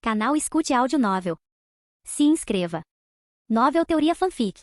Canal Escute Áudio Novel. Se inscreva. Novel Teoria Fanfic.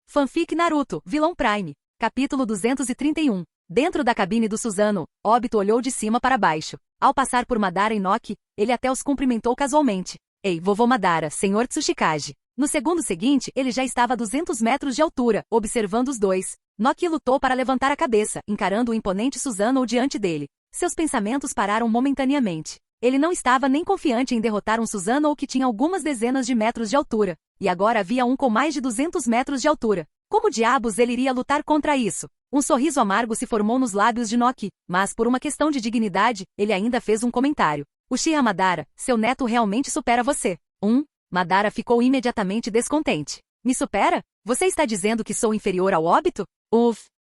Fanfic Naruto, Vilão Prime. Capítulo 231. Dentro da cabine do Susanoo, Obito olhou de cima para baixo. Ao passar por Madara e Noki, ele até os cumprimentou casualmente. Ei, vovô Madara, senhor Tsuchikage. No segundo seguinte, ele já estava a 200 metros de altura, observando os dois. Noki lutou para levantar a cabeça, encarando o imponente Susanoo diante dele. Seus pensamentos pararam momentaneamente. Ele não estava nem confiante em derrotar um Susanoo que tinha algumas dezenas de metros de altura, e agora havia um com mais de 200 metros de altura. Como diabos ele iria lutar contra isso? Um sorriso amargo se formou nos lábios de Noki, mas por uma questão de dignidade, ele ainda fez um comentário. Uchiha Madara, seu neto realmente supera você. Madara ficou imediatamente descontente. Me supera? Você está dizendo que sou inferior ao Obito?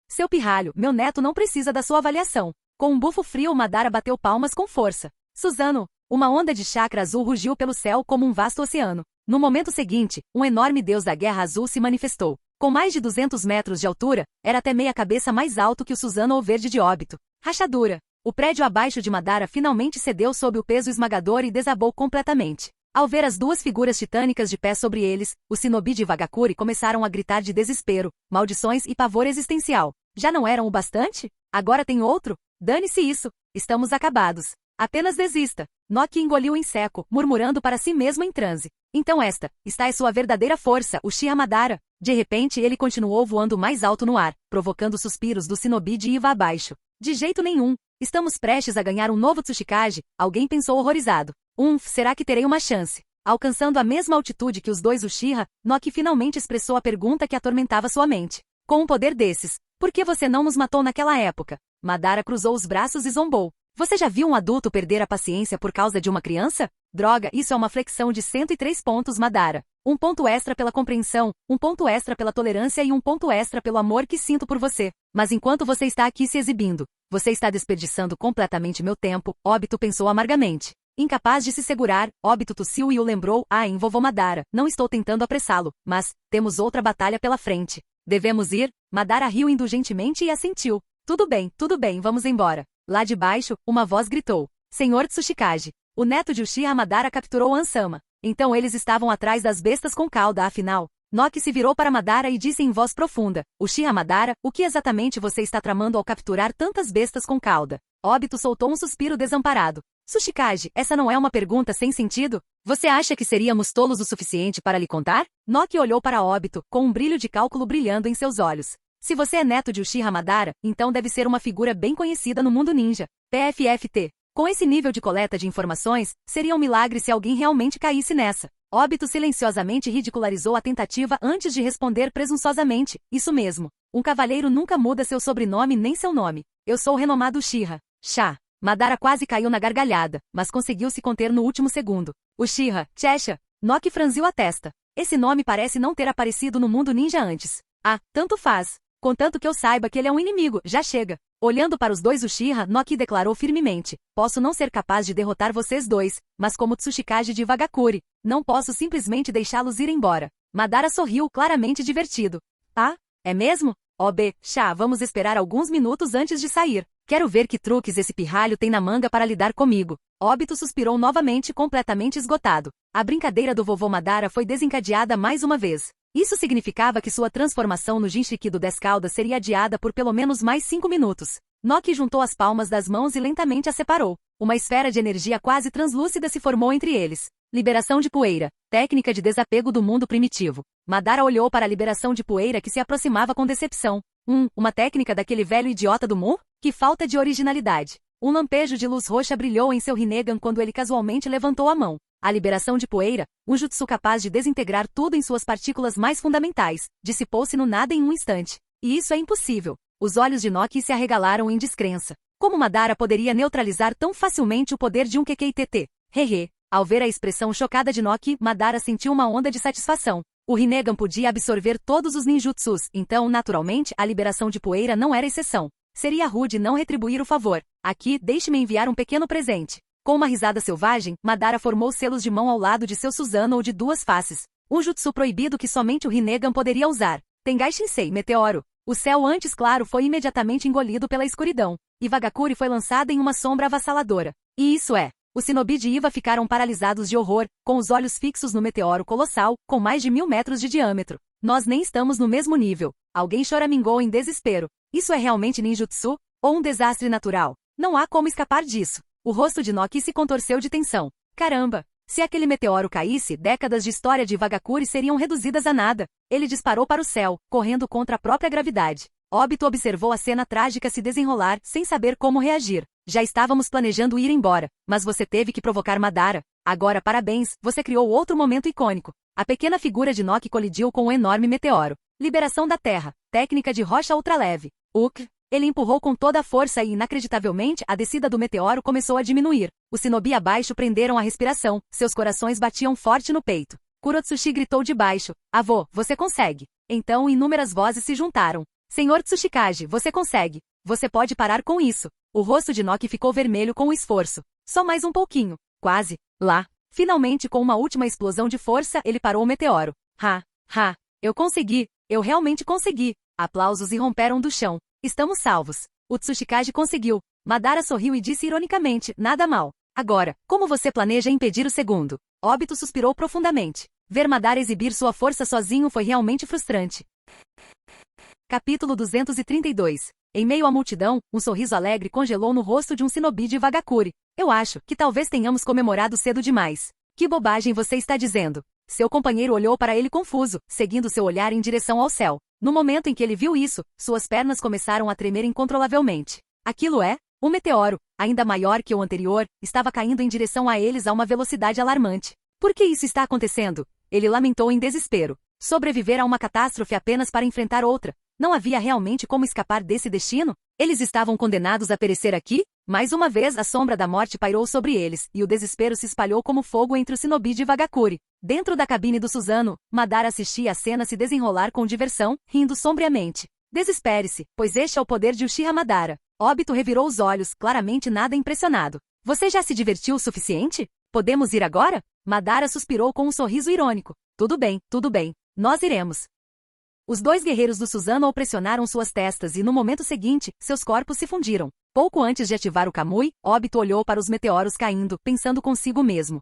Seu pirralho, meu neto não precisa da sua avaliação. Com um bufo frio, Madara bateu palmas com força. Susanoo, uma onda de chakra azul rugiu pelo céu como um vasto oceano. No momento seguinte, um enorme deus da guerra azul se manifestou. Com mais de 200 metros de altura, era até meia cabeça mais alto que o Susanoo verde de Obito. Rachadura. O prédio abaixo de Madara finalmente cedeu sob o peso esmagador e desabou completamente. Ao ver as duas figuras titânicas de pé sobre eles, os shinobi de Vagakuri começaram a gritar de desespero, maldições e pavor existencial. Já não eram o bastante? Agora tem outro? Dane-se isso. Estamos acabados. Apenas desista. Noki engoliu em seco, murmurando para si mesmo em transe. Então está é sua verdadeira força, Uchiha Madara. De repente ele continuou voando mais alto no ar, provocando suspiros do shinobi de Iva abaixo. De jeito nenhum. Estamos prestes a ganhar um novo Tsuchikage, alguém pensou horrorizado. Será que terei uma chance? Alcançando a mesma altitude que os dois Uchiha, Noki finalmente expressou a pergunta que atormentava sua mente. Com um poder desses, por que você não nos matou naquela época? Madara cruzou os braços e zombou. Você já viu um adulto perder a paciência por causa de uma criança? Droga, isso é uma flexão de 103 pontos, Madara. Um ponto extra pela compreensão, um ponto extra pela tolerância e um ponto extra pelo amor que sinto por você. Mas enquanto você está aqui se exibindo, você está desperdiçando completamente meu tempo, Obito pensou amargamente. Incapaz de se segurar, Obito tossiu e o lembrou, vovô Madara, não estou tentando apressá-lo, mas temos outra batalha pela frente. Devemos ir? Madara riu indulgentemente e assentiu. Tudo bem, vamos embora. Lá de baixo, uma voz gritou. Senhor Tsuchikage. O neto de Uchiha Madara capturou Ansama. Então eles estavam atrás das bestas com cauda, afinal. Noki se virou para Madara e disse em voz profunda. Uchiha Madara, o que exatamente você está tramando ao capturar tantas bestas com cauda? Obito soltou um suspiro desamparado. Tsuchikage, essa não é uma pergunta sem sentido? Você acha que seríamos tolos o suficiente para lhe contar? Noki olhou para Obito, com um brilho de cálculo brilhando em seus olhos. Se você é neto de Uchiha Madara, então deve ser uma figura bem conhecida no mundo ninja. PFFT. Com esse nível de coleta de informações, seria um milagre se alguém realmente caísse nessa. Obito silenciosamente ridicularizou a tentativa antes de responder presunçosamente. Isso mesmo. Um cavalheiro nunca muda seu sobrenome nem seu nome. Eu sou o renomado Uchiha. Chá. Madara quase caiu na gargalhada, mas conseguiu se conter no último segundo. Uchiha, Chesha. Noki franziu a testa. Esse nome parece não ter aparecido no mundo ninja antes. Tanto faz. Contanto que eu saiba que ele é um inimigo, já chega. Olhando para os dois Uchiha, Noki declarou firmemente. Posso não ser capaz de derrotar vocês dois, mas como Tsuchikage de Vagakuri, não posso simplesmente deixá-los ir embora. Madara sorriu, claramente divertido. É mesmo? Chá, vamos esperar alguns minutos antes de sair. Quero ver que truques esse pirralho tem na manga para lidar comigo. Obito suspirou novamente, completamente esgotado. A brincadeira do vovô Madara foi desencadeada mais uma vez. Isso significava que sua transformação no Jinchuriki do 10 caudas seria adiada por pelo menos mais 5 minutos. Noki juntou as palmas das mãos e lentamente as separou. Uma esfera de energia quase translúcida se formou entre eles. Liberação de poeira. Técnica de desapego do mundo primitivo. Madara olhou para a liberação de poeira que se aproximava com decepção. Uma técnica daquele velho idiota do Mu? Que falta de originalidade. Um lampejo de luz roxa brilhou em seu Rinnegan quando ele casualmente levantou a mão. A liberação de poeira, um jutsu capaz de desintegrar tudo em suas partículas mais fundamentais, dissipou-se no nada em um instante. E isso é impossível. Os olhos de Noki se arregalaram em descrença. Como Madara poderia neutralizar tão facilmente o poder de um QQITT? Ao ver a expressão chocada de Noki, Madara sentiu uma onda de satisfação. O Rinnegan podia absorver todos os ninjutsus, então, naturalmente, a liberação de poeira não era exceção. Seria rude não retribuir o favor. Aqui, deixe-me enviar um pequeno presente. Com uma risada selvagem, Madara formou selos de mão ao lado de seu Susanoo de duas faces. Um jutsu proibido que somente o Rinnegan poderia usar. Tengai Shinsei, meteoro. O céu antes claro foi imediatamente engolido pela escuridão. E Vagakuri foi lançada em uma sombra avassaladora. E isso é Os Shinobi de Iva ficaram paralisados de horror, com os olhos fixos no meteoro colossal, com mais de 1000 metros de diâmetro. Nós nem estamos no mesmo nível. Alguém choramingou em desespero. Isso é realmente ninjutsu? Ou um desastre natural? Não há como escapar disso. O rosto de Noki se contorceu de tensão. Caramba! Se aquele meteoro caísse, décadas de história de Vagakuri seriam reduzidas a nada. Ele disparou para o céu, correndo contra a própria gravidade. Obito observou a cena trágica se desenrolar, sem saber como reagir. Já estávamos planejando ir embora, mas você teve que provocar Madara. Agora, parabéns, você criou outro momento icônico. A pequena figura de Noki colidiu com o enorme meteoro. Liberação da Terra. Técnica de rocha ultraleve. Ele empurrou com toda a força e, inacreditavelmente, a descida do meteoro começou a diminuir. Os Shinobi abaixo prenderam a respiração, seus corações batiam forte no peito. Kurotsushi gritou de baixo. Avô, você consegue. Então inúmeras vozes se juntaram. Senhor Tsuchikage, você consegue. Você pode parar com isso. O rosto de Noki ficou vermelho com o esforço. Só mais um pouquinho. Quase. Lá. Finalmente, com uma última explosão de força, ele parou o meteoro. Eu consegui. Eu realmente consegui. Aplausos irromperam do chão. Estamos salvos. O Tsuchikage conseguiu. Madara sorriu e disse ironicamente, nada mal. Agora, como você planeja impedir o segundo? Obito suspirou profundamente. Ver Madara exibir sua força sozinho foi realmente frustrante. Capítulo 232. Em meio à multidão, um sorriso alegre congelou no rosto de um Shinobi de Vagakuri. Eu acho que talvez tenhamos comemorado cedo demais. Que bobagem você está dizendo? Seu companheiro olhou para ele confuso, seguindo seu olhar em direção ao céu. No momento em que ele viu isso, suas pernas começaram a tremer incontrolavelmente. Aquilo um meteoro, ainda maior que o anterior, estava caindo em direção a eles a uma velocidade alarmante. Por que isso está acontecendo? Ele lamentou em desespero. Sobreviver a uma catástrofe apenas para enfrentar outra. Não havia realmente como escapar desse destino? Eles estavam condenados a perecer aqui? Mais uma vez a sombra da morte pairou sobre eles, e o desespero se espalhou como fogo entre os Shinobi de Vagakuri. Dentro da cabine do Susanoo, Madara assistia a cena se desenrolar com diversão, rindo sombriamente. Desespere-se, pois este é o poder de Uchiha Madara. Obito revirou os olhos, claramente nada impressionado. Você já se divertiu o suficiente? Podemos ir agora? Madara suspirou com um sorriso irônico. Tudo bem, nós iremos. Os dois guerreiros do Susanoo pressionaram suas testas e no momento seguinte, seus corpos se fundiram. Pouco antes de ativar o Kamui, Obito olhou para os meteoros caindo, pensando consigo mesmo.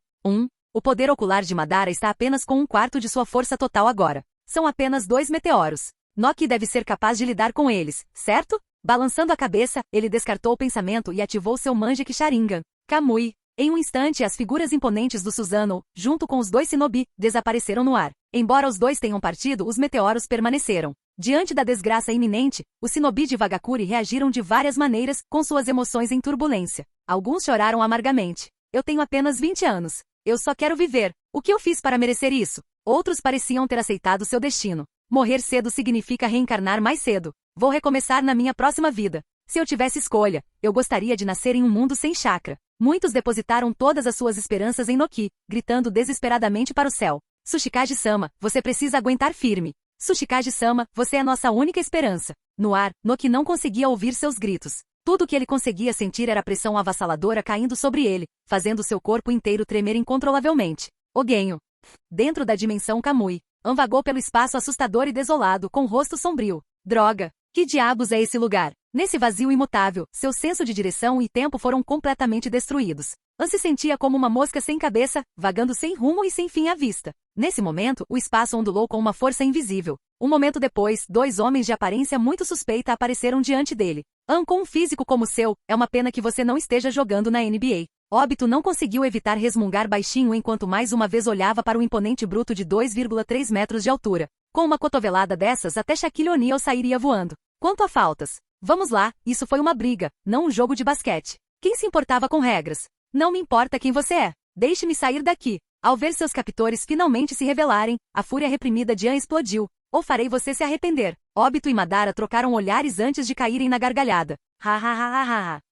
O poder ocular de Madara está apenas com 1/4 de sua força total agora. São apenas 2 meteoros. Noki deve ser capaz de lidar com eles, certo? Balançando a cabeça, ele descartou o pensamento e ativou seu Mangekyou Sharingan. Kamui. Em um instante, as figuras imponentes do Susanoo, junto com os dois Shinobi, desapareceram no ar. Embora os dois tenham partido, os meteoros permaneceram. Diante da desgraça iminente, os Shinobi de Vagakuri reagiram de várias maneiras, com suas emoções em turbulência. Alguns choraram amargamente. Eu tenho apenas 20 anos. Eu só quero viver. O que eu fiz para merecer isso? Outros pareciam ter aceitado seu destino. Morrer cedo significa reencarnar mais cedo. Vou recomeçar na minha próxima vida. Se eu tivesse escolha, eu gostaria de nascer em um mundo sem chakra. Muitos depositaram todas as suas esperanças em Noki, gritando desesperadamente para o céu. Tsuchikage-sama, você precisa aguentar firme. Tsuchikage-sama, você é nossa única esperança. No ar, Noki não conseguia ouvir seus gritos. Tudo o que ele conseguia sentir era a pressão avassaladora caindo sobre ele, fazendo seu corpo inteiro tremer incontrolavelmente. Ogenho. Dentro da dimensão Kamui, An vagou pelo espaço assustador e desolado, com o rosto sombrio. Droga! Que diabos é esse lugar? Nesse vazio imutável, seu senso de direção e tempo foram completamente destruídos. An se sentia como uma mosca sem cabeça, vagando sem rumo e sem fim à vista. Nesse momento, o espaço ondulou com uma força invisível. Um momento depois, 2 homens de aparência muito suspeita apareceram diante dele. An, com um físico como o seu, é uma pena que você não esteja jogando na NBA. Obito não conseguiu evitar resmungar baixinho enquanto mais uma vez olhava para o imponente bruto de 2,3 metros de altura. Com uma cotovelada dessas, até Shaquille O'Neal sairia voando. Quanto a faltas, vamos lá, isso foi uma briga, não um jogo de basquete. Quem se importava com regras? Não me importa quem você é. Deixe-me sair daqui. Ao ver seus captores finalmente se revelarem, a fúria reprimida de An explodiu. Ou farei você se arrepender. Obito e Madara trocaram olhares antes de caírem na gargalhada.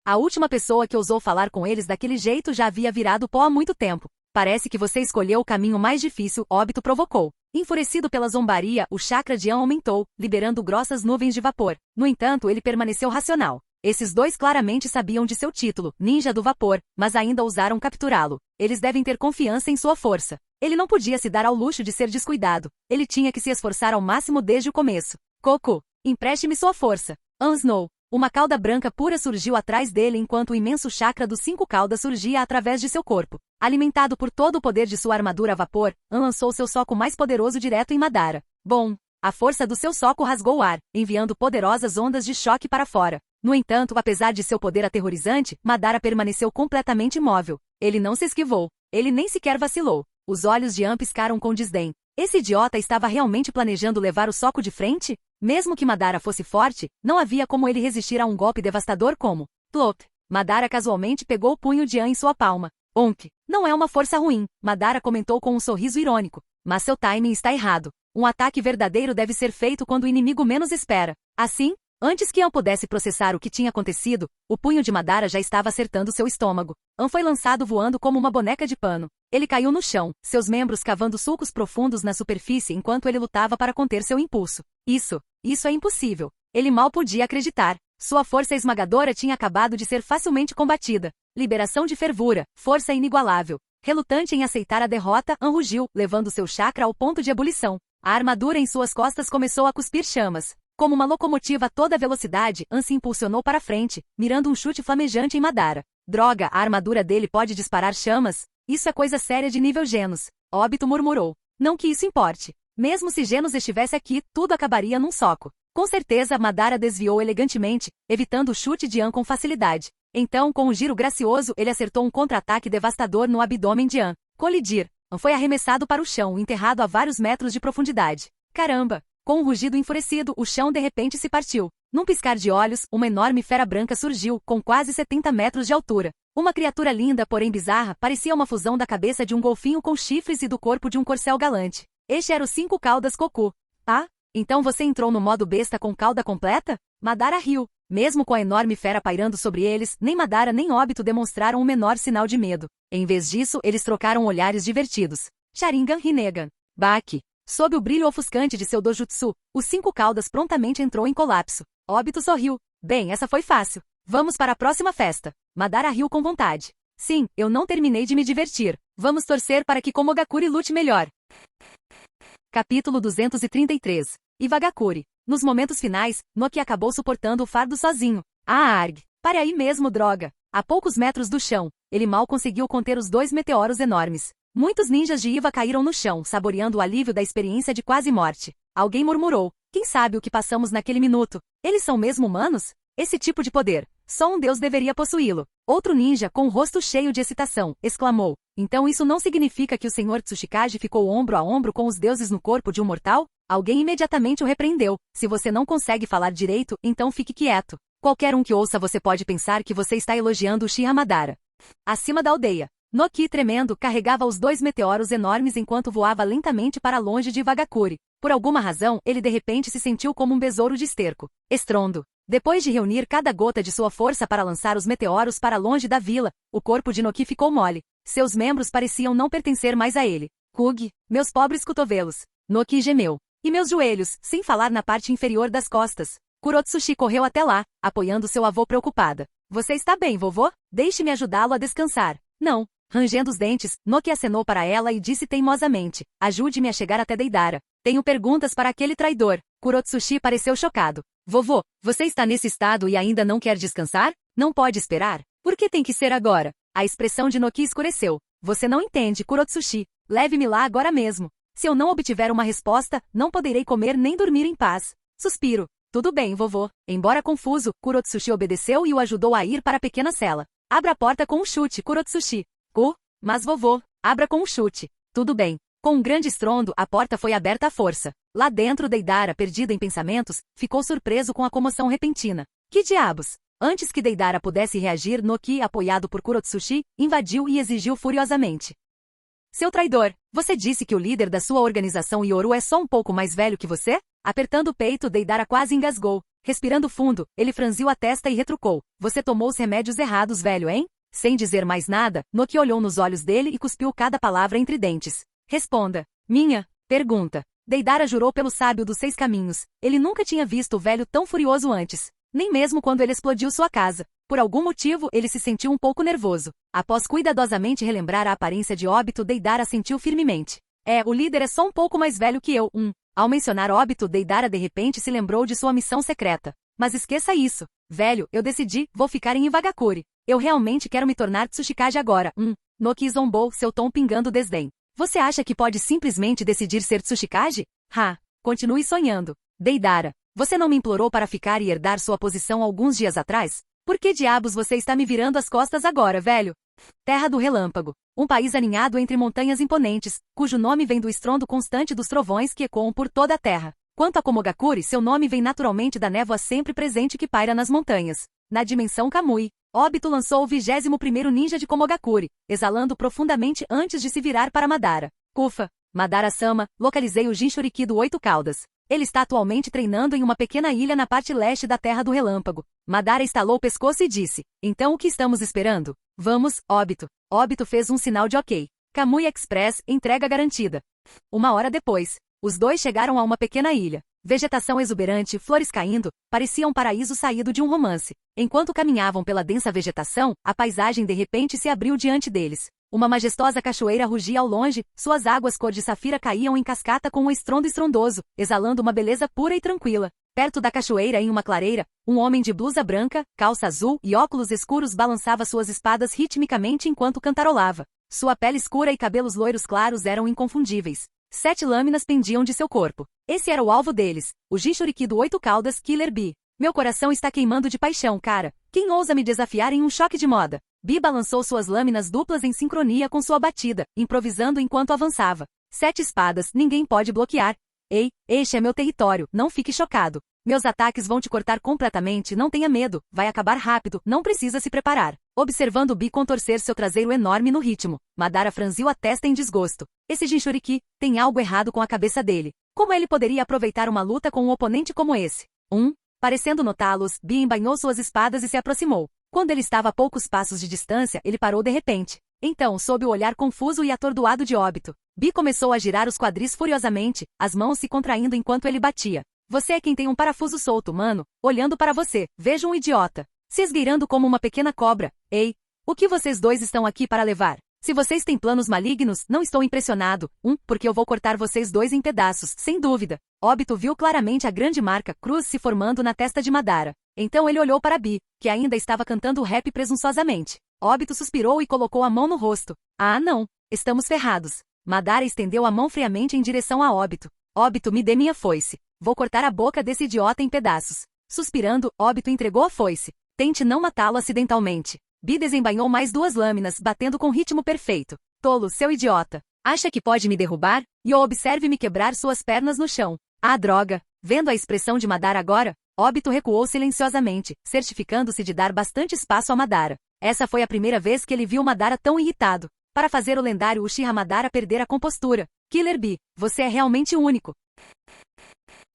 A última pessoa que ousou falar com eles daquele jeito já havia virado pó há muito tempo. Parece que você escolheu o caminho mais difícil, Obito provocou. Enfurecido pela zombaria, o chakra de An aumentou, liberando grossas nuvens de vapor. No entanto, ele permaneceu racional. Esses dois claramente sabiam de seu título, Ninja do Vapor, mas ainda ousaram capturá-lo. Eles devem ter confiança em sua força. Ele não podia se dar ao luxo de ser descuidado. Ele tinha que se esforçar ao máximo desde o começo. Goku, empreste-me sua força. An Snow. Uma cauda branca pura surgiu atrás dele enquanto o imenso chakra dos 5 caudas surgia através de seu corpo. Alimentado por todo o poder de sua armadura a vapor, An lançou seu soco mais poderoso direto em Madara. Bom! A força do seu soco rasgou o ar, enviando poderosas ondas de choque para fora. No entanto, apesar de seu poder aterrorizante, Madara permaneceu completamente imóvel. Ele não se esquivou. Ele nem sequer vacilou. Os olhos de An piscaram com desdém. Esse idiota estava realmente planejando levar o soco de frente? Mesmo que Madara fosse forte, não havia como ele resistir a um golpe devastador como... Plop! Madara casualmente pegou o punho de An em sua palma. Onk! Não é uma força ruim, Madara comentou com um sorriso irônico. Mas seu timing está errado. Um ataque verdadeiro deve ser feito quando o inimigo menos espera. Assim, antes que An pudesse processar o que tinha acontecido, o punho de Madara já estava acertando seu estômago. An foi lançado voando como uma boneca de pano. Ele caiu no chão, seus membros cavando sulcos profundos na superfície enquanto ele lutava para conter seu impulso. Isso é impossível. Ele mal podia acreditar. Sua força esmagadora tinha acabado de ser facilmente combatida. Liberação de fervura, força inigualável. Relutante em aceitar a derrota, An rugiu, levando seu chakra ao ponto de ebulição. A armadura em suas costas começou a cuspir chamas. Como uma locomotiva a toda velocidade, An se impulsionou para frente, mirando um chute flamejante em Madara. Droga, a armadura dele pode disparar chamas? Isso é coisa séria de nível Genos. Obito murmurou. Não que isso importe. Mesmo se Genos estivesse aqui, tudo acabaria num soco. Com certeza, Madara desviou elegantemente, evitando o chute de An com facilidade. Então, com um giro gracioso, ele acertou um contra-ataque devastador no abdômen de An. Colidir. An foi arremessado para o chão, enterrado a vários metros de profundidade. Caramba! Com um rugido enfurecido, o chão de repente se partiu. Num piscar de olhos, uma enorme fera branca surgiu, com quase 70 metros de altura. Uma criatura linda, porém bizarra, parecia uma fusão da cabeça de um golfinho com chifres e do corpo de um corcel galante. Este era o 5 caudas Koku. Ah? Então você entrou no modo besta com cauda completa? Madara riu. Mesmo com a enorme fera pairando sobre eles, nem Madara nem Obito demonstraram o menor sinal de medo. Em vez disso, eles trocaram olhares divertidos. Sharingan Rinnegan. Baki. Sob o brilho ofuscante de seu dojutsu, os 5 caudas prontamente entrou em colapso. Obito sorriu. Bem, essa foi fácil. Vamos para a próxima festa. Madara riu com vontade. Sim, eu não terminei de me divertir. Vamos torcer para que Komogakure lute melhor. Capítulo 233. Iwagakure. Nos momentos finais, Noki acabou suportando o fardo sozinho. Ah, Arg. Pare aí mesmo, droga. A poucos metros do chão, ele mal conseguiu conter os 2 meteoros enormes. Muitos ninjas de Iwa caíram no chão, saboreando o alívio da experiência de quase morte. Alguém murmurou. Quem sabe o que passamos naquele minuto? Eles são mesmo humanos? Esse tipo de poder. Só um deus deveria possuí-lo. Outro ninja, com o rosto cheio de excitação, exclamou. Então isso não significa que o Sr. Tsuchikage ficou ombro a ombro com os deuses no corpo de um mortal? Alguém imediatamente o repreendeu. Se você não consegue falar direito, então fique quieto. Qualquer um que ouça você pode pensar que você está elogiando Uchiha Madara. Acima da aldeia. Noki, tremendo, carregava os 2 meteoros enormes enquanto voava lentamente para longe de Iwagakure. Por alguma razão, ele de repente se sentiu como um besouro de esterco. Estrondo. Depois de reunir cada gota de sua força para lançar os meteoros para longe da vila, o corpo de Noki ficou mole. Seus membros pareciam não pertencer mais a ele. Kug, meus pobres cotovelos. Noki gemeu. E meus joelhos, sem falar na parte inferior das costas. Kurotsushi correu até lá, apoiando seu avô preocupada. Você está bem, vovô? Deixe-me ajudá-lo a descansar. Não. Rangendo os dentes, Noki acenou para ela e disse teimosamente. Ajude-me a chegar até Deidara. Tenho perguntas para aquele traidor. Kurotsushi pareceu chocado. Vovô, você está nesse estado e ainda não quer descansar? Não pode esperar? Por que tem que ser agora? A expressão de Noki escureceu. Você não entende, Kurotsushi. Leve-me lá agora mesmo. Se eu não obtiver uma resposta, não poderei comer nem dormir em paz. Suspiro. Tudo bem, vovô. Embora confuso, Kurotsushi obedeceu e o ajudou a ir para a pequena cela. Abra a porta com um chute, Kurotsushi. Mas vovô, abra com um chute. Tudo bem. Com um grande estrondo, a porta foi aberta à força. Lá dentro, Deidara, perdido em pensamentos, ficou surpreso com a comoção repentina. Que diabos? Antes que Deidara pudesse reagir, Noki, apoiado por Kurotsushi, invadiu e exigiu furiosamente. Seu traidor, você disse que o líder da sua organização Yoru é só um pouco mais velho que você? Apertando o peito, Deidara quase engasgou. Respirando fundo, ele franziu a testa e retrucou. Você tomou os remédios errados, velho, hein? Sem dizer mais nada, Noki olhou nos olhos dele e cuspiu cada palavra entre dentes. Responda. Minha pergunta. Deidara jurou pelo sábio dos 6 caminhos. Ele nunca tinha visto o velho tão furioso antes. Nem mesmo quando ele explodiu sua casa. Por algum motivo, ele se sentiu um pouco nervoso. Após cuidadosamente relembrar a aparência de Obito, Deidara sentiu firmemente. O líder é só um pouco mais velho que eu. Ao mencionar Obito, Deidara de repente se lembrou de sua missão secreta. Mas esqueça isso. Velho, eu decidi, vou ficar em Iwagakure. Eu realmente quero me tornar Tsuchikage agora. Noki zombou, seu tom pingando desdém. Você acha que pode simplesmente decidir ser Tsuchikage? Continue sonhando. Deidara, você não me implorou para ficar e herdar sua posição alguns dias atrás? Por que diabos você está me virando as costas agora, velho? Terra do Relâmpago. Um país aninhado entre montanhas imponentes, cujo nome vem do estrondo constante dos trovões que ecoam por toda a terra. Quanto a Komogakure, seu nome vem naturalmente da névoa sempre presente que paira nas montanhas. Na dimensão Kamui, Obito lançou o 21º ninja de Komogakure, exalando profundamente antes de se virar para Madara. Kufa, Madara-sama, localizei o Jinchuriki do 8 Caudas. Ele está atualmente treinando em uma pequena ilha na parte leste da Terra do Relâmpago. Madara estalou o pescoço e disse, então o que estamos esperando? Vamos, Obito. Obito fez um sinal de ok. Kamui Express, entrega garantida. 1 hora depois, os dois chegaram a uma pequena ilha. Vegetação exuberante, flores caindo, parecia um paraíso saído de um romance. Enquanto caminhavam pela densa vegetação, a paisagem de repente se abriu diante deles. Uma majestosa cachoeira rugia ao longe, suas águas cor de safira caíam em cascata com um estrondo estrondoso, exalando uma beleza pura e tranquila. Perto da cachoeira, em uma clareira, um homem de blusa branca, calça azul e óculos escuros balançava suas espadas ritmicamente enquanto cantarolava. Sua pele escura e cabelos loiros claros eram inconfundíveis. 7 lâminas pendiam de seu corpo. Esse era o alvo deles, o Jinchuriki do 8 Caudas, Killer Bee. Meu coração está queimando de paixão, cara. Quem ousa me desafiar em um choque de moda? Bee balançou suas lâminas duplas em sincronia com sua batida, improvisando enquanto avançava. 7 espadas, ninguém pode bloquear. Ei, este é meu território, não fique chocado. Meus ataques vão te cortar completamente, não tenha medo, vai acabar rápido, não precisa se preparar. Observando Bee contorcer seu traseiro enorme no ritmo, Madara franziu a testa em desgosto. Esse Jinchuriki, tem algo errado com a cabeça dele. Como ele poderia aproveitar uma luta com um oponente como esse? Parecendo notá-los, Bee embainhou suas espadas e se aproximou. Quando ele estava a poucos passos de distância, ele parou de repente. Então, sob o olhar confuso e atordoado de Obito, Bee começou a girar os quadris furiosamente, as mãos se contraindo enquanto ele batia. Você é quem tem um parafuso solto, mano. Olhando para você, vejo um idiota. Se esgueirando como uma pequena cobra. Ei, o que vocês dois estão aqui para levar? Se vocês têm planos malignos, não estou impressionado. Porque eu vou cortar vocês dois em pedaços, sem dúvida. Obito viu claramente a grande marca cruz se formando na testa de Madara. Então ele olhou para Bee, que ainda estava cantando o rap presunçosamente. Obito suspirou e colocou a mão no rosto. Ah não, estamos ferrados. Madara estendeu a mão friamente em direção a Obito. Obito, me dê minha foice. Vou cortar a boca desse idiota em pedaços. Suspirando, Obito entregou a foice. Tente não matá-lo acidentalmente. Bee desembainhou mais 2 lâminas, batendo com ritmo perfeito. Tolo, seu idiota. Acha que pode me derrubar? E observe-me quebrar suas pernas no chão. Ah, droga. Vendo a expressão de Madara agora, Obito recuou silenciosamente, certificando-se de dar bastante espaço a Madara. Essa foi a primeira vez que ele viu Madara tão irritado. Para fazer o lendário Uchiha Madara perder a compostura. Killer Bee, você é realmente único.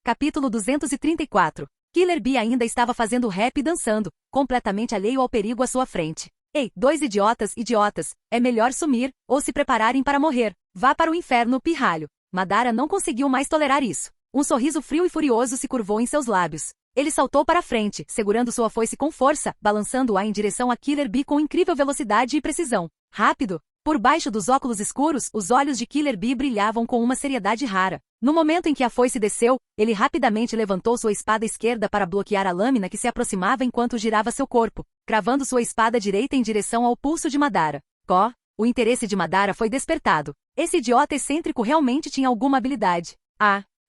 Capítulo 234. Killer Bee ainda estava fazendo rap e dançando, completamente alheio ao perigo à sua frente. Ei, 2 idiotas, é melhor sumir, ou se prepararem para morrer. Vá para o inferno, pirralho. Madara não conseguiu mais tolerar isso. Um sorriso frio e furioso se curvou em seus lábios. Ele saltou para frente, segurando sua foice com força, balançando-a em direção a Killer Bee com incrível velocidade e precisão. Rápido! Por baixo dos óculos escuros, os olhos de Killer Bee brilhavam com uma seriedade rara. No momento em que a foice desceu, ele rapidamente levantou sua espada esquerda para bloquear a lâmina que se aproximava enquanto girava seu corpo, cravando sua espada direita em direção ao pulso de Madara. O interesse de Madara foi despertado. Esse idiota excêntrico realmente tinha alguma habilidade.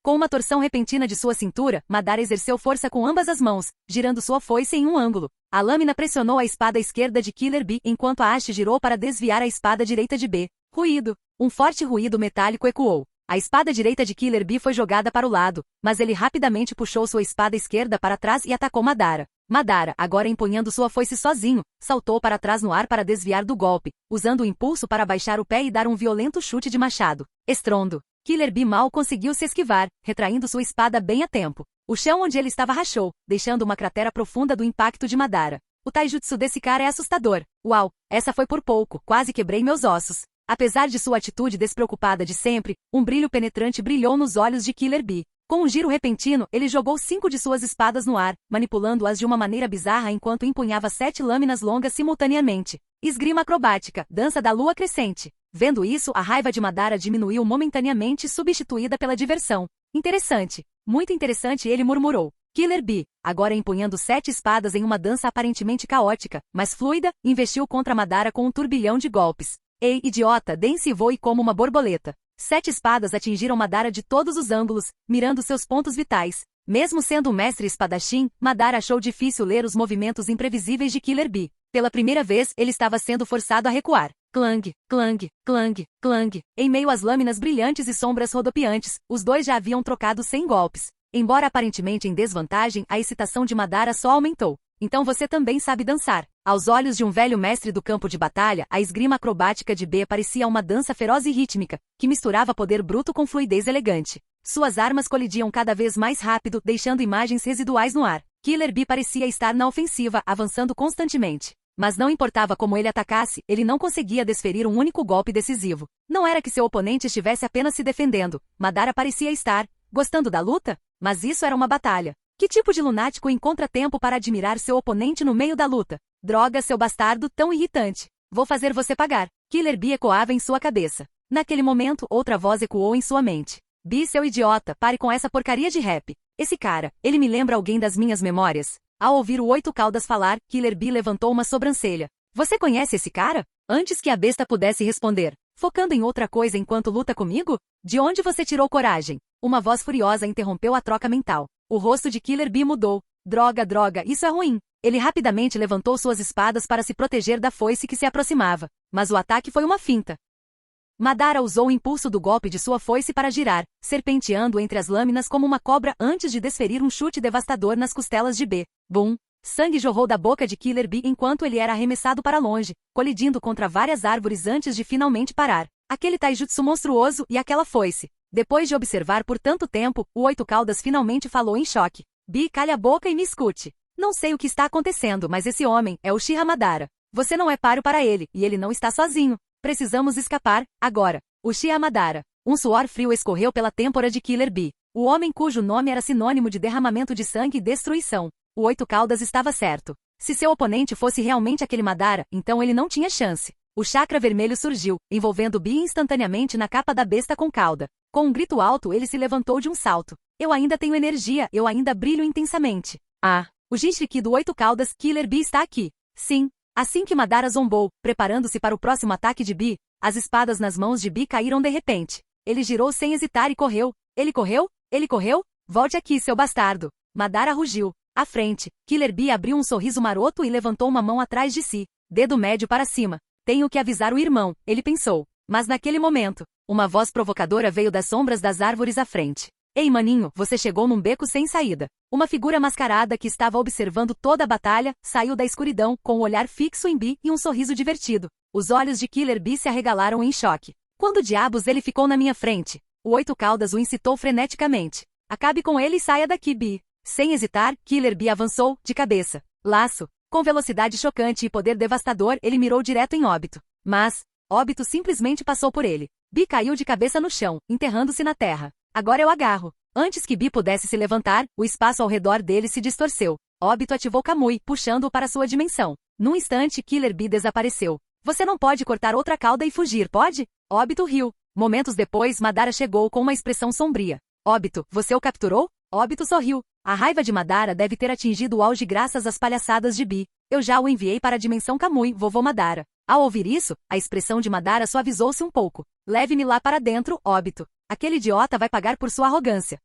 Com uma torção repentina de sua cintura, Madara exerceu força com ambas as mãos, girando sua foice em um ângulo. A lâmina pressionou a espada esquerda de Killer Bee enquanto a haste girou para desviar a espada direita de B. Ruído. Um forte ruído metálico ecoou. A espada direita de Killer Bee foi jogada para o lado, mas ele rapidamente puxou sua espada esquerda para trás e atacou Madara. Madara, agora empunhando sua foice sozinho, saltou para trás no ar para desviar do golpe, usando o impulso para baixar o pé e dar um violento chute de machado. Estrondo. Killer Bee mal conseguiu se esquivar, retraindo sua espada bem a tempo. O chão onde ele estava rachou, deixando uma cratera profunda do impacto de Madara. O taijutsu desse cara é assustador. Uau, essa foi por pouco, quase quebrei meus ossos. Apesar de sua atitude despreocupada de sempre, um brilho penetrante brilhou nos olhos de Killer Bee. Com um giro repentino, ele jogou 5 de suas espadas no ar, manipulando-as de uma maneira bizarra enquanto empunhava 7 lâminas longas simultaneamente. Esgrima acrobática, dança da lua crescente. Vendo isso, a raiva de Madara diminuiu momentaneamente, substituída pela diversão. Interessante. Muito interessante, ele murmurou. Killer Bee, agora empunhando 7 espadas em uma dança aparentemente caótica, mas fluida, investiu contra Madara com um turbilhão de golpes. Ei, idiota, dance e voe como uma borboleta. 7 espadas atingiram Madara de todos os ângulos, mirando seus pontos vitais. Mesmo sendo um mestre espadachim, Madara achou difícil ler os movimentos imprevisíveis de Killer Bee. Pela primeira vez, ele estava sendo forçado a recuar. Clang, clang, clang, clang. Em meio às lâminas brilhantes e sombras rodopiantes, os dois já haviam trocado 100 golpes. Embora aparentemente em desvantagem, a excitação de Madara só aumentou. Então você também sabe dançar. Aos olhos de um velho mestre do campo de batalha, a esgrima acrobática de B parecia uma dança feroz e rítmica, que misturava poder bruto com fluidez elegante. Suas armas colidiam cada vez mais rápido, deixando imagens residuais no ar. Killer Bee parecia estar na ofensiva, avançando constantemente. Mas não importava como ele atacasse, ele não conseguia desferir um único golpe decisivo. Não era que seu oponente estivesse apenas se defendendo. Madara parecia estar gostando da luta? Mas isso era uma batalha. Que tipo de lunático encontra tempo para admirar seu oponente no meio da luta? Droga, seu bastardo tão irritante. Vou fazer você pagar. Killer Bee ecoava em sua cabeça. Naquele momento, outra voz ecoou em sua mente. Bee, seu idiota, pare com essa porcaria de rap. Esse cara, ele me lembra alguém das minhas memórias. Ao ouvir o 8 Caudas falar, Killer Bee levantou uma sobrancelha. Você conhece esse cara? Antes que a besta pudesse responder. Focando em outra coisa enquanto luta comigo? De onde você tirou coragem? Uma voz furiosa interrompeu a troca mental. O rosto de Killer Bee mudou. Droga, droga, isso é ruim. Ele rapidamente levantou suas espadas para se proteger da foice que se aproximava. Mas o ataque foi uma finta. Madara usou o impulso do golpe de sua foice para girar, serpenteando entre as lâminas como uma cobra antes de desferir um chute devastador nas costelas de B. Bum! Sangue jorrou da boca de Killer Bee enquanto ele era arremessado para longe, colidindo contra várias árvores antes de finalmente parar. Aquele taijutsu monstruoso e aquela foice. Depois de observar por tanto tempo, o 8 Caudas finalmente falou em choque. Bee, calha a boca e me escute. Não sei o que está acontecendo, mas esse homem é o Uchiha Madara. Você não é páreo para ele, e ele não está sozinho. Precisamos escapar, agora. Uchiha Madara. Um suor frio escorreu pela têmpora de Killer Bee. O homem cujo nome era sinônimo de derramamento de sangue e destruição. O 8 Caudas estava certo. Se seu oponente fosse realmente aquele Madara, então ele não tinha chance. O chakra vermelho surgiu, envolvendo Bee instantaneamente na capa da besta com cauda. Com um grito alto, ele se levantou de um salto. Eu ainda tenho energia, eu ainda brilho intensamente. Ah! O Jinchuriki do 8 Caudas, Killer Bee está aqui. Sim. Assim que Madara zombou, preparando-se para o próximo ataque de Bee, as espadas nas mãos de Bee caíram de repente. Ele girou sem hesitar e correu. Ele correu? Ele correu? Volte aqui, seu bastardo. Madara rugiu. À frente, Killer Bee abriu um sorriso maroto e levantou uma mão atrás de si, dedo médio para cima. Tenho que avisar o irmão, ele pensou. Mas naquele momento, uma voz provocadora veio das sombras das árvores à frente. Ei, maninho, você chegou num beco sem saída. Uma figura mascarada que estava observando toda a batalha, saiu da escuridão, com o olhar fixo em Bee e um sorriso divertido. Os olhos de Killer Bee se arregalaram em choque. Quando diabos ele ficou na minha frente? O 8 Caudas o incitou freneticamente. Acabe com ele e saia daqui, Bee. Sem hesitar, Killer Bee avançou, de cabeça. Laço. Com velocidade chocante e poder devastador, ele mirou direto em Óbito. Mas, Óbito simplesmente passou por ele. Bee caiu de cabeça no chão, enterrando-se na terra. Agora eu agarro. Antes que Bee pudesse se levantar, o espaço ao redor dele se distorceu. Óbito ativou Kamui, puxando-o para sua dimensão. Num instante, Killer Bee desapareceu. Você não pode cortar outra cauda e fugir, pode? Óbito riu. Momentos depois, Madara chegou com uma expressão sombria. Óbito, você o capturou? Óbito sorriu. A raiva de Madara deve ter atingido o auge graças às palhaçadas de Bee. Eu já o enviei para a dimensão Kamui, vovô Madara. Ao ouvir isso, a expressão de Madara suavizou-se um pouco. Leve-me lá para dentro, Óbito. Aquele idiota vai pagar por sua arrogância.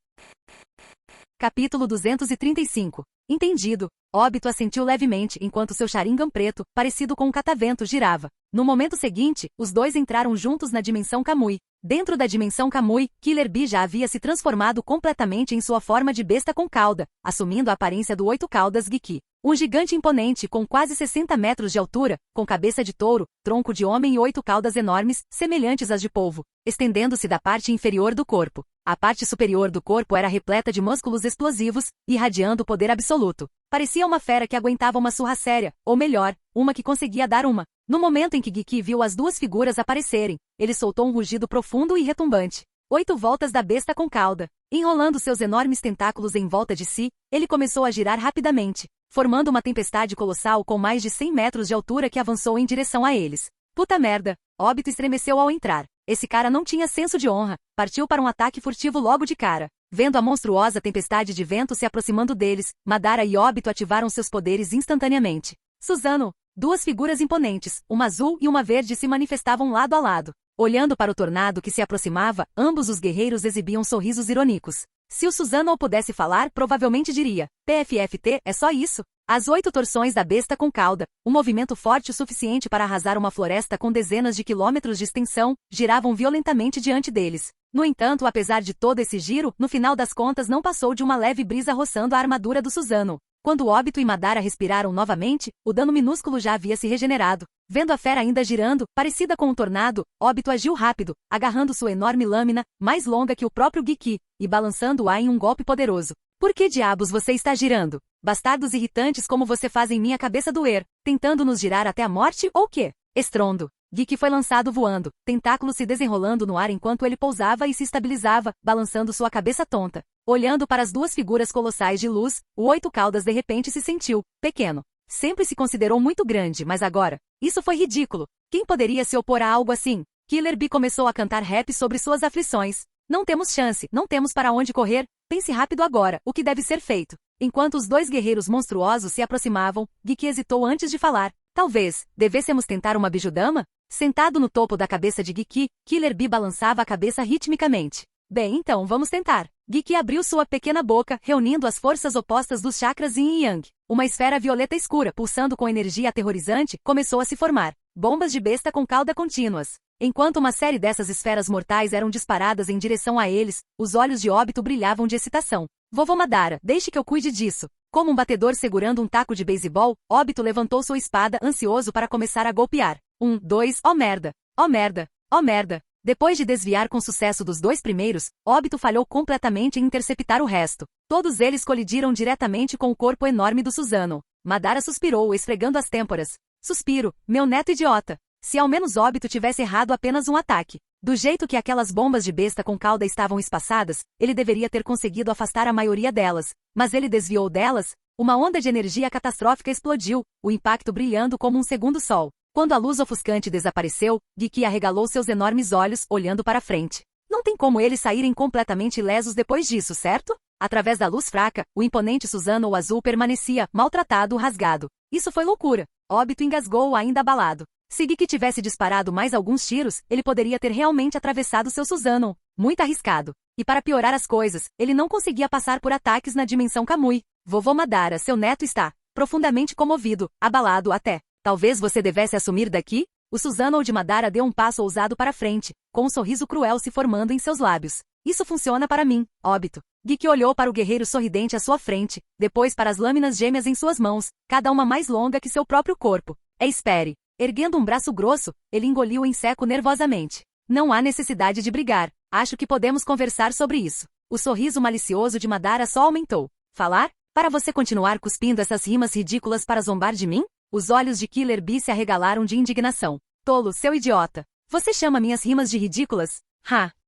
Capítulo 235. Entendido. Óbito assentiu levemente enquanto seu Sharingan preto, parecido com um catavento, girava. No momento seguinte, os dois entraram juntos na dimensão Kamui. Dentro da dimensão Kamui, Killer Bee já havia se transformado completamente em sua forma de besta com cauda, assumindo a aparência do 8 Caudas Geki. Um gigante imponente com quase 60 metros de altura, com cabeça de touro, tronco de homem e 8 caudas enormes, semelhantes às de polvo, estendendo-se da parte inferior do corpo. A parte superior do corpo era repleta de músculos explosivos, irradiando poder absoluto. Parecia uma fera que aguentava uma surra séria, ou melhor, uma que conseguia dar uma. No momento em que Geki viu as duas figuras aparecerem, ele soltou um rugido profundo e retumbante. 8 voltas da besta com cauda. Enrolando seus enormes tentáculos em volta de si, ele começou a girar rapidamente, formando uma tempestade colossal com mais de 100 metros de altura que avançou em direção a eles. Puta merda! Óbito estremeceu ao entrar. Esse cara não tinha senso de honra. Partiu para um ataque furtivo logo de cara. Vendo a monstruosa tempestade de vento se aproximando deles, Madara e Obito ativaram seus poderes instantaneamente. Suzano! Duas figuras imponentes, uma azul e uma verde, se manifestavam lado a lado. Olhando para o tornado que se aproximava, ambos os guerreiros exibiam sorrisos irônicos. Se o Suzano pudesse falar, provavelmente diria: PFFT, é só isso. As 8 torções da besta com cauda, um movimento forte o suficiente para arrasar uma floresta com dezenas de quilômetros de extensão, giravam violentamente diante deles. No entanto, apesar de todo esse giro, no final das contas não passou de uma leve brisa roçando a armadura do Suzano. Quando Obito e Madara respiraram novamente, o dano minúsculo já havia se regenerado. Vendo a fera ainda girando, parecida com um tornado, Obito agiu rápido, agarrando sua enorme lâmina, mais longa que o próprio Giki, e balançando-a em um golpe poderoso. Por que diabos você está girando? Bastardos irritantes como você fazem minha cabeça doer, tentando nos girar até a morte ou quê? Estrondo. Giki foi lançado voando, tentáculos se desenrolando no ar enquanto ele pousava e se estabilizava, balançando sua cabeça tonta. Olhando para as duas figuras colossais de luz, o 8 caudas de repente se sentiu pequeno. Sempre se considerou muito grande, mas agora, isso foi ridículo. Quem poderia se opor a algo assim? Killer Bee começou a cantar rap sobre suas aflições. Não temos chance, não temos para onde correr, pense rápido agora, o que deve ser feito. Enquanto os dois guerreiros monstruosos se aproximavam, Giki hesitou antes de falar. Talvez, devêssemos tentar uma bijudama? Sentado no topo da cabeça de Giki, Killer Bee balançava a cabeça ritmicamente. Bem, então vamos tentar. Giki abriu sua pequena boca, reunindo as forças opostas dos chakras Yin e Yang. Uma esfera violeta escura, pulsando com energia aterrorizante, começou a se formar. Bombas de besta com cauda contínuas. Enquanto uma série dessas esferas mortais eram disparadas em direção a eles, os olhos de Obito brilhavam de excitação. Vovô Madara, deixe que eu cuide disso. Como um batedor segurando um taco de beisebol, Obito levantou sua espada, ansioso para começar a golpear. 1, 2, oh merda! Oh merda! Oh merda! Depois de desviar com sucesso dos 2 primeiros, Obito falhou completamente em interceptar o resto. Todos eles colidiram diretamente com o corpo enorme do Suzano. Madara suspirou, esfregando as têmporas. Suspiro, meu neto idiota. Se ao menos Obito tivesse errado apenas um ataque. Do jeito que aquelas bombas de besta com cauda estavam espaçadas, ele deveria ter conseguido afastar a maioria delas. Mas ele desviou delas. Uma onda de energia catastrófica explodiu, o impacto brilhando como um segundo sol. Quando a luz ofuscante desapareceu, Giki arregalou seus enormes olhos, olhando para frente. Não tem como eles saírem completamente ilesos depois disso, certo? Através da luz fraca, o imponente Suzano azul permanecia, maltratado, rasgado. Isso foi loucura. Obito engasgou ainda abalado. Se Giki tivesse disparado mais alguns tiros, ele poderia ter realmente atravessado seu Suzano. Muito arriscado. E para piorar as coisas, ele não conseguia passar por ataques na dimensão Kamui. Vovô Madara, seu neto está profundamente comovido, abalado até. Talvez você devesse assumir daqui? O Suzano de Madara deu um passo ousado para frente, com um sorriso cruel se formando em seus lábios. Isso funciona para mim, Obito. Giki olhou para o guerreiro sorridente à sua frente, depois para as lâminas gêmeas em suas mãos, cada uma mais longa que seu próprio corpo. Espere. Erguendo um braço grosso, ele engoliu em seco nervosamente. Não há necessidade de brigar. Acho que podemos conversar sobre isso. O sorriso malicioso de Madara só aumentou. Falar? Para você continuar cuspindo essas rimas ridículas para zombar de mim? Os olhos de Killer Bee se arregalaram de indignação. Tolo, seu idiota. Você chama minhas rimas de ridículas?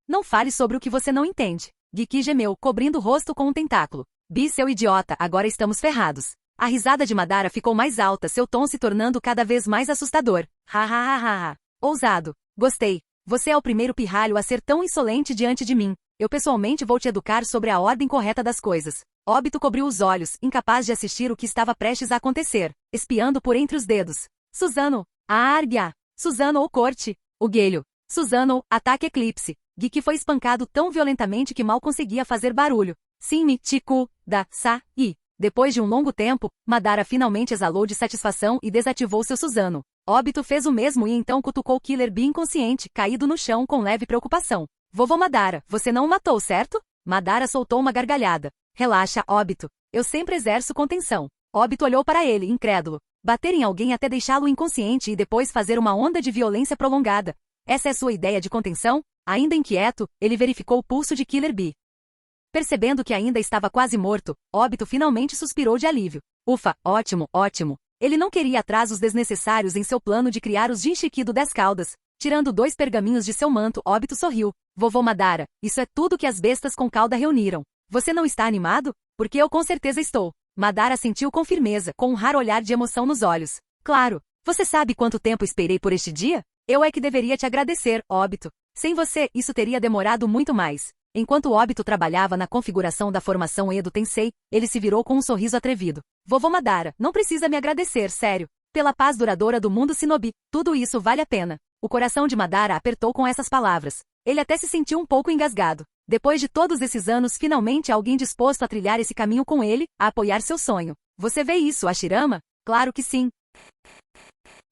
Não fale sobre o que você não entende. Giki gemeu, cobrindo o rosto com um tentáculo. Bee, seu idiota, agora estamos ferrados. A risada de Madara ficou mais alta, seu tom se tornando cada vez mais assustador. Ousado. Gostei. Você é o primeiro pirralho a ser tão insolente diante de mim. Eu pessoalmente vou te educar sobre a ordem correta das coisas. Obito cobriu os olhos, incapaz de assistir o que estava prestes a acontecer, espiando por entre os dedos. Suzano, a Argia. Suzano ou corte. O guelho. Suzano, ataque eclipse. Giki foi espancado tão violentamente que mal conseguia fazer barulho. Sim-me, Chiku, da, sa, i. Depois de um longo tempo, Madara finalmente exalou de satisfação e desativou seu Suzano. Obito fez o mesmo e então cutucou Killer Bee inconsciente, caído no chão com leve preocupação. Vovô Madara, você não o matou, certo? Madara soltou uma gargalhada. Relaxa, Obito. Eu sempre exerço contenção. Obito olhou para ele, incrédulo. Bater em alguém até deixá-lo inconsciente e depois fazer uma onda de violência prolongada. Essa é sua ideia de contenção? Ainda inquieto, ele verificou o pulso de Killer Bee. Percebendo que ainda estava quase morto, Obito finalmente suspirou de alívio. Ufa, ótimo, ótimo. Ele não queria atrasos desnecessários em seu plano de criar os Jinshikido 10 caudas. Tirando 2 pergaminhos de seu manto, Obito sorriu. Vovô Madara, isso é tudo que as bestas com cauda reuniram. Você não está animado? Porque eu com certeza estou. Madara sentiu com firmeza, com um raro olhar de emoção nos olhos. Claro. Você sabe quanto tempo esperei por este dia? Eu é que deveria te agradecer, Obito. Sem você, isso teria demorado muito mais. Enquanto Obito trabalhava na configuração da formação Edo Tensei, ele se virou com um sorriso atrevido. Vovô Madara, não precisa me agradecer, sério. Pela paz duradoura do mundo Shinobi, tudo isso vale a pena. O coração de Madara apertou com essas palavras. Ele até se sentiu um pouco engasgado. Depois de todos esses anos, finalmente alguém disposto a trilhar esse caminho com ele, a apoiar seu sonho. Você vê isso, Hashirama? Claro que sim.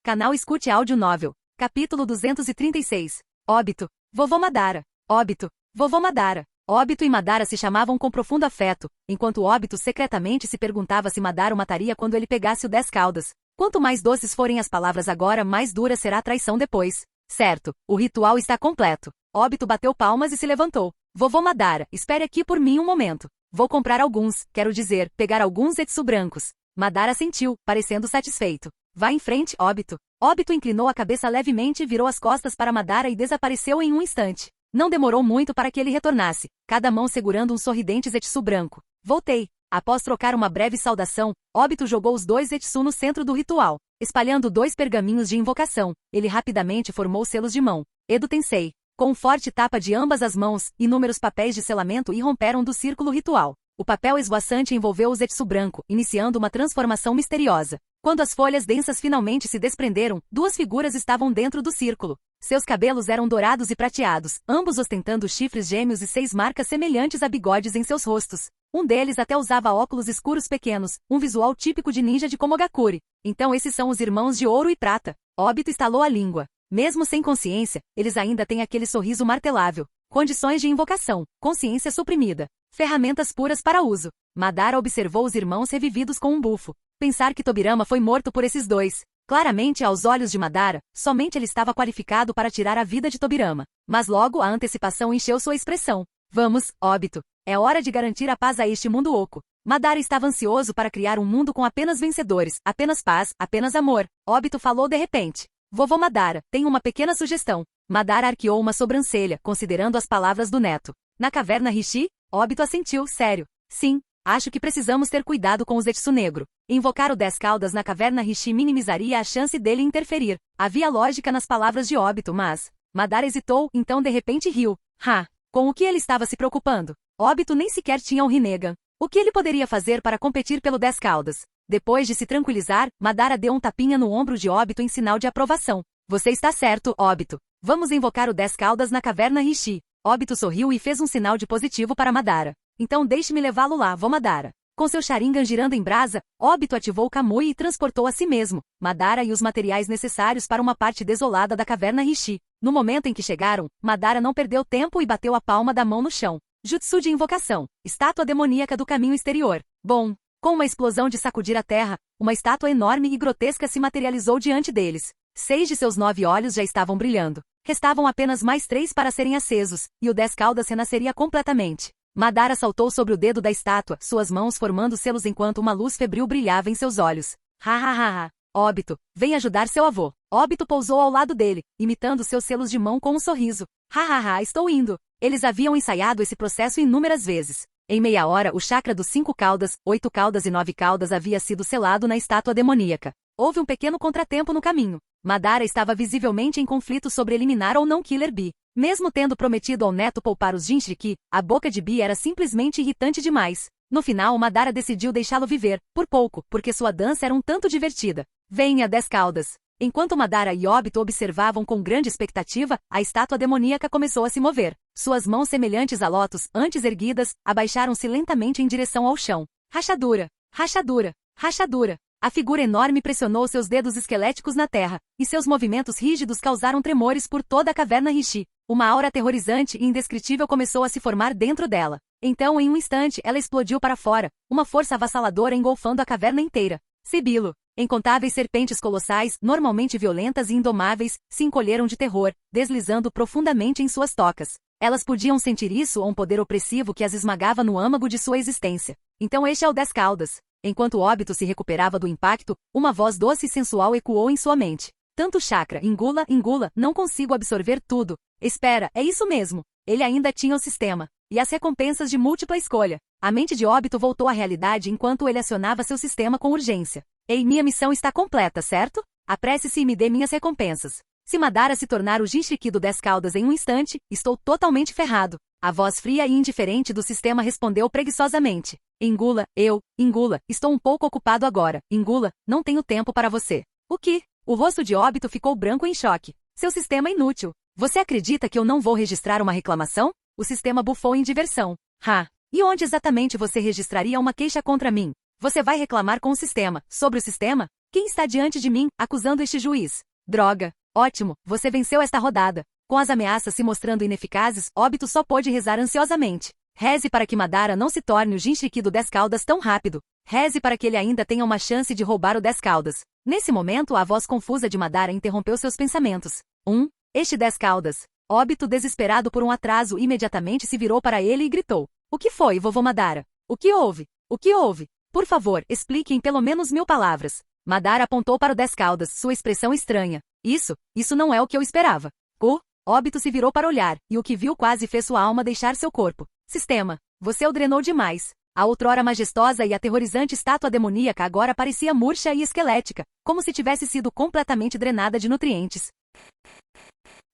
Canal Escute Áudio Novel. Capítulo 236. Obito. Vovô Madara. Obito. Vovô Madara. Obito e Madara se chamavam com profundo afeto, enquanto Obito secretamente se perguntava se Madara o mataria quando ele pegasse o 10 caudas. Quanto mais doces forem as palavras agora, mais dura será a traição depois. Certo, o ritual está completo. Obito bateu palmas e se levantou. Vovô Madara, espere aqui por mim um momento. Vou comprar alguns, quero dizer, pegar alguns Zetsu brancos. Madara assentiu, parecendo satisfeito. Vá em frente, Obito. Obito inclinou a cabeça levemente, virou as costas para Madara e desapareceu em um instante. Não demorou muito para que ele retornasse, cada mão segurando um sorridente Zetsu branco. Voltei. Após trocar uma breve saudação, Obito jogou os 2 Zetsu no centro do ritual. Espalhando 2 pergaminhos de invocação, ele rapidamente formou selos de mão. Edo Tensei. Com um forte tapa de ambas as mãos, inúmeros papéis de selamento irromperam do círculo ritual. O papel esvoaçante envolveu o Zetsu branco, iniciando uma transformação misteriosa. Quando as folhas densas finalmente se desprenderam, 2 figuras estavam dentro do círculo. Seus cabelos eram dourados e prateados, ambos ostentando chifres gêmeos e 6 marcas semelhantes a bigodes em seus rostos. Um deles até usava óculos escuros pequenos, um visual típico de ninja de Komogakure. Então esses são os irmãos de ouro e prata. Obito estalou a língua. Mesmo sem consciência, eles ainda têm aquele sorriso martelável. Condições de invocação, consciência suprimida. Ferramentas puras para uso. Madara observou os irmãos revividos com um bufo. Pensar que Tobirama foi morto por esses 2. Claramente, aos olhos de Madara, somente ele estava qualificado para tirar a vida de Tobirama. Mas logo a antecipação encheu sua expressão. Vamos, Obito. É hora de garantir a paz a este mundo oco. Madara estava ansioso para criar um mundo com apenas vencedores, apenas paz, apenas amor. Obito falou de repente. Vovô Madara, tenho uma pequena sugestão. Madara arqueou uma sobrancelha, considerando as palavras do neto. Na caverna Rishi? Obito assentiu, sério. Sim, acho que precisamos ter cuidado com o Zetsu negro. Invocar o 10 caudas na caverna Rishi minimizaria a chance dele interferir. Havia lógica nas palavras de Obito, mas... Madara hesitou, então de repente riu. Com o que ele estava se preocupando? Obito nem sequer tinha um Rinnegan. O que ele poderia fazer para competir pelo 10 caudas? Depois de se tranquilizar, Madara deu um tapinha no ombro de Obito em sinal de aprovação. Você está certo, Obito. Vamos invocar o 10 caudas na caverna Rishi. Obito sorriu e fez um sinal de positivo para Madara. Então deixe-me levá-lo lá, vô Madara. Com seu Sharingan girando em brasa, Obito ativou Kamui e transportou a si mesmo, Madara e os materiais necessários para uma parte desolada da caverna Rishi. No momento em que chegaram, Madara não perdeu tempo e bateu a palma da mão no chão. Jutsu de invocação. Estátua demoníaca do caminho exterior. Bom. Com uma explosão de sacudir a terra, uma estátua enorme e grotesca se materializou diante deles. 6 de seus 9 olhos já estavam brilhando. Restavam apenas mais 3 para serem acesos, e o 10 caudas renasceria completamente. Madara saltou sobre o dedo da estátua, suas mãos formando selos enquanto uma luz febril brilhava em seus olhos. Obito, vem ajudar seu avô. Obito pousou ao lado dele, imitando seus selos de mão com um sorriso. Estou indo. Eles haviam ensaiado esse processo inúmeras vezes. Em meia hora, o chakra dos 5 caudas, 8 caudas e 9 caudas havia sido selado na estátua demoníaca. Houve um pequeno contratempo no caminho. Madara estava visivelmente em conflito sobre eliminar ou não Killer Bee. Mesmo tendo prometido ao neto poupar os Jinchuriki, a boca de Bee era simplesmente irritante demais. No final, Madara decidiu deixá-lo viver, por pouco, porque sua dança era um tanto divertida. Venha 10 caudas. Enquanto Madara e Obito observavam com grande expectativa, a estátua demoníaca começou a se mover. Suas mãos semelhantes a lótus, antes erguidas, abaixaram-se lentamente em direção ao chão. Rachadura, rachadura, rachadura. A figura enorme pressionou seus dedos esqueléticos na terra, e seus movimentos rígidos causaram tremores por toda a caverna Rishi. Uma aura aterrorizante e indescritível começou a se formar dentro dela. Então, em um instante, ela explodiu para fora, uma força avassaladora engolfando a caverna inteira. Sibilo. Incontáveis serpentes colossais, normalmente violentas e indomáveis, se encolheram de terror, deslizando profundamente em suas tocas. Elas podiam sentir isso ou um poder opressivo que as esmagava no âmago de sua existência. Então este é o 10 caudas. Enquanto Obito se recuperava do impacto, uma voz doce e sensual ecoou em sua mente. Tanto chakra, engula, engula, não consigo absorver tudo. Espera, é isso mesmo. Ele ainda tinha o sistema. E as recompensas de múltipla escolha. A mente de Obito voltou à realidade enquanto ele acionava seu sistema com urgência. Ei, minha missão está completa, certo? Apresse-se e me dê minhas recompensas. Se Madara se tornar o Jinchuriki do 10 caudas em um instante, estou totalmente ferrado. A voz fria e indiferente do sistema respondeu preguiçosamente. Engula, engula, estou um pouco ocupado agora. Engula, não tenho tempo para você. O que? O rosto de Óbito ficou branco em choque. Seu sistema é inútil. Você acredita que eu não vou registrar uma reclamação? O sistema bufou em diversão. E onde exatamente você registraria uma queixa contra mim? Você vai reclamar com o sistema. Sobre o sistema? Quem está diante de mim, acusando este juiz? Droga. Ótimo, você venceu esta rodada. Com as ameaças se mostrando ineficazes, Óbito só pôde rezar ansiosamente. Reze para que Madara não se torne o Jinchuriki do 10 Caudas tão rápido. Reze para que ele ainda tenha uma chance de roubar o 10 Caudas. Nesse momento, a voz confusa de Madara interrompeu seus pensamentos. Este 10 Caudas. Óbito, desesperado por um atraso, imediatamente se virou para ele e gritou. O que foi, vovô Madara? O que houve? O que houve? Por favor, explique em pelo menos 1000 palavras. Madara apontou para o 10 Caudas, sua expressão estranha. Isso não é o que eu esperava. Óbito se virou para olhar, e o que viu quase fez sua alma deixar seu corpo. Sistema, você o drenou demais. A outrora majestosa e aterrorizante estátua demoníaca agora parecia murcha e esquelética, como se tivesse sido completamente drenada de nutrientes.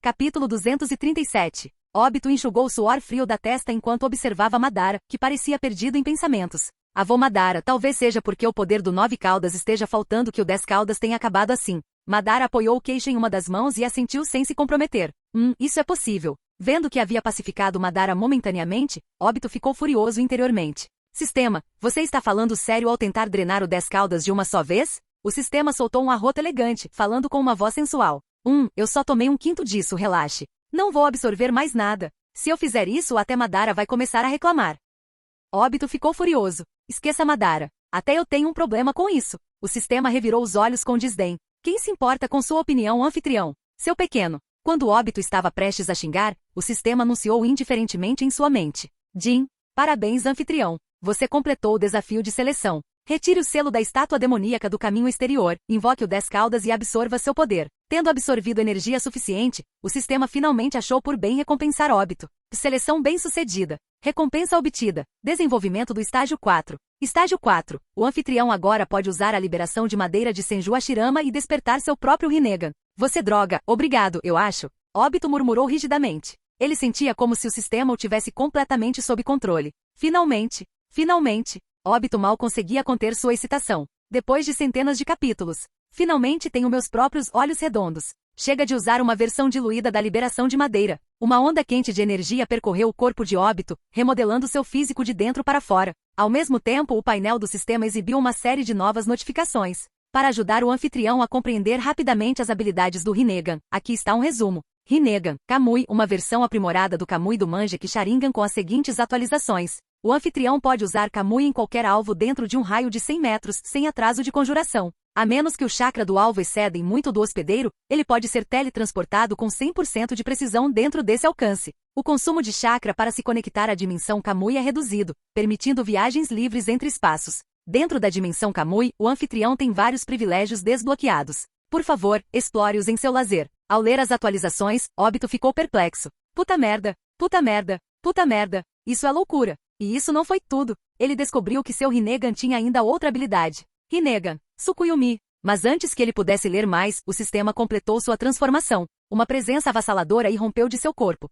Capítulo 237. Óbito enxugou o suor frio da testa enquanto observava Madara, que parecia perdido em pensamentos. Avô Madara, talvez seja porque o poder do 9 Caudas esteja faltando que o 10 Caudas tenha acabado assim. Madara apoiou o queixo em uma das mãos e assentiu sem se comprometer. Isso é possível. Vendo que havia pacificado Madara momentaneamente, Óbito ficou furioso interiormente. Sistema, você está falando sério ao tentar drenar o 10 Caudas de uma só vez? O sistema soltou um arroto elegante, falando com uma voz sensual. Eu só tomei 1/5 disso, relaxe. Não vou absorver mais nada. Se eu fizer isso, até Madara vai começar a reclamar. Óbito ficou furioso. Esqueça Madara. Até eu tenho um problema com isso. O sistema revirou os olhos com desdém. Quem se importa com sua opinião, anfitrião? Seu pequeno. Quando Óbito estava prestes a xingar, o sistema anunciou indiferentemente em sua mente. Jin, parabéns, anfitrião. Você completou o desafio de seleção. Retire o selo da estátua demoníaca do caminho exterior, invoque o 10 Caudas e absorva seu poder. Tendo absorvido energia suficiente, o sistema finalmente achou por bem recompensar Óbito. Seleção bem-sucedida. Recompensa obtida. Desenvolvimento do estágio 4. Estágio 4. O anfitrião agora pode usar a liberação de madeira de Senju Hashirama e despertar seu próprio Rinnegan. Você droga, obrigado, eu acho. Óbito murmurou rigidamente. Ele sentia como se o sistema o tivesse completamente sob controle. Finalmente. Óbito mal conseguia conter sua excitação. Depois de centenas de capítulos. Finalmente tenho meus próprios olhos redondos. Chega de usar uma versão diluída da liberação de madeira. Uma onda quente de energia percorreu o corpo de Óbito, remodelando seu físico de dentro para fora. Ao mesmo tempo, o painel do sistema exibiu uma série de novas notificações. Para ajudar o anfitrião a compreender rapidamente as habilidades do Rinnegan, aqui está um resumo. Rinnegan, Kamui, uma versão aprimorada do Kamui do Mangekyou Sharingan com as seguintes atualizações. O anfitrião pode usar Kamui em qualquer alvo dentro de um raio de 100 metros, sem atraso de conjuração. A menos que o chakra do alvo exceda muito do hospedeiro, ele pode ser teletransportado com 100% de precisão dentro desse alcance. O consumo de chakra para se conectar à dimensão Kamui é reduzido, permitindo viagens livres entre espaços. Dentro da dimensão Kamui, o anfitrião tem vários privilégios desbloqueados. Por favor, explore-os em seu lazer. Ao ler as atualizações, Óbito ficou perplexo. Puta merda. Isso é loucura. E isso não foi tudo. Ele descobriu que seu Rinnegan tinha ainda outra habilidade. Rinnegan, Tsukuyomi. Mas antes que ele pudesse ler mais, o sistema completou sua transformação. Uma presença avassaladora irrompeu de seu corpo.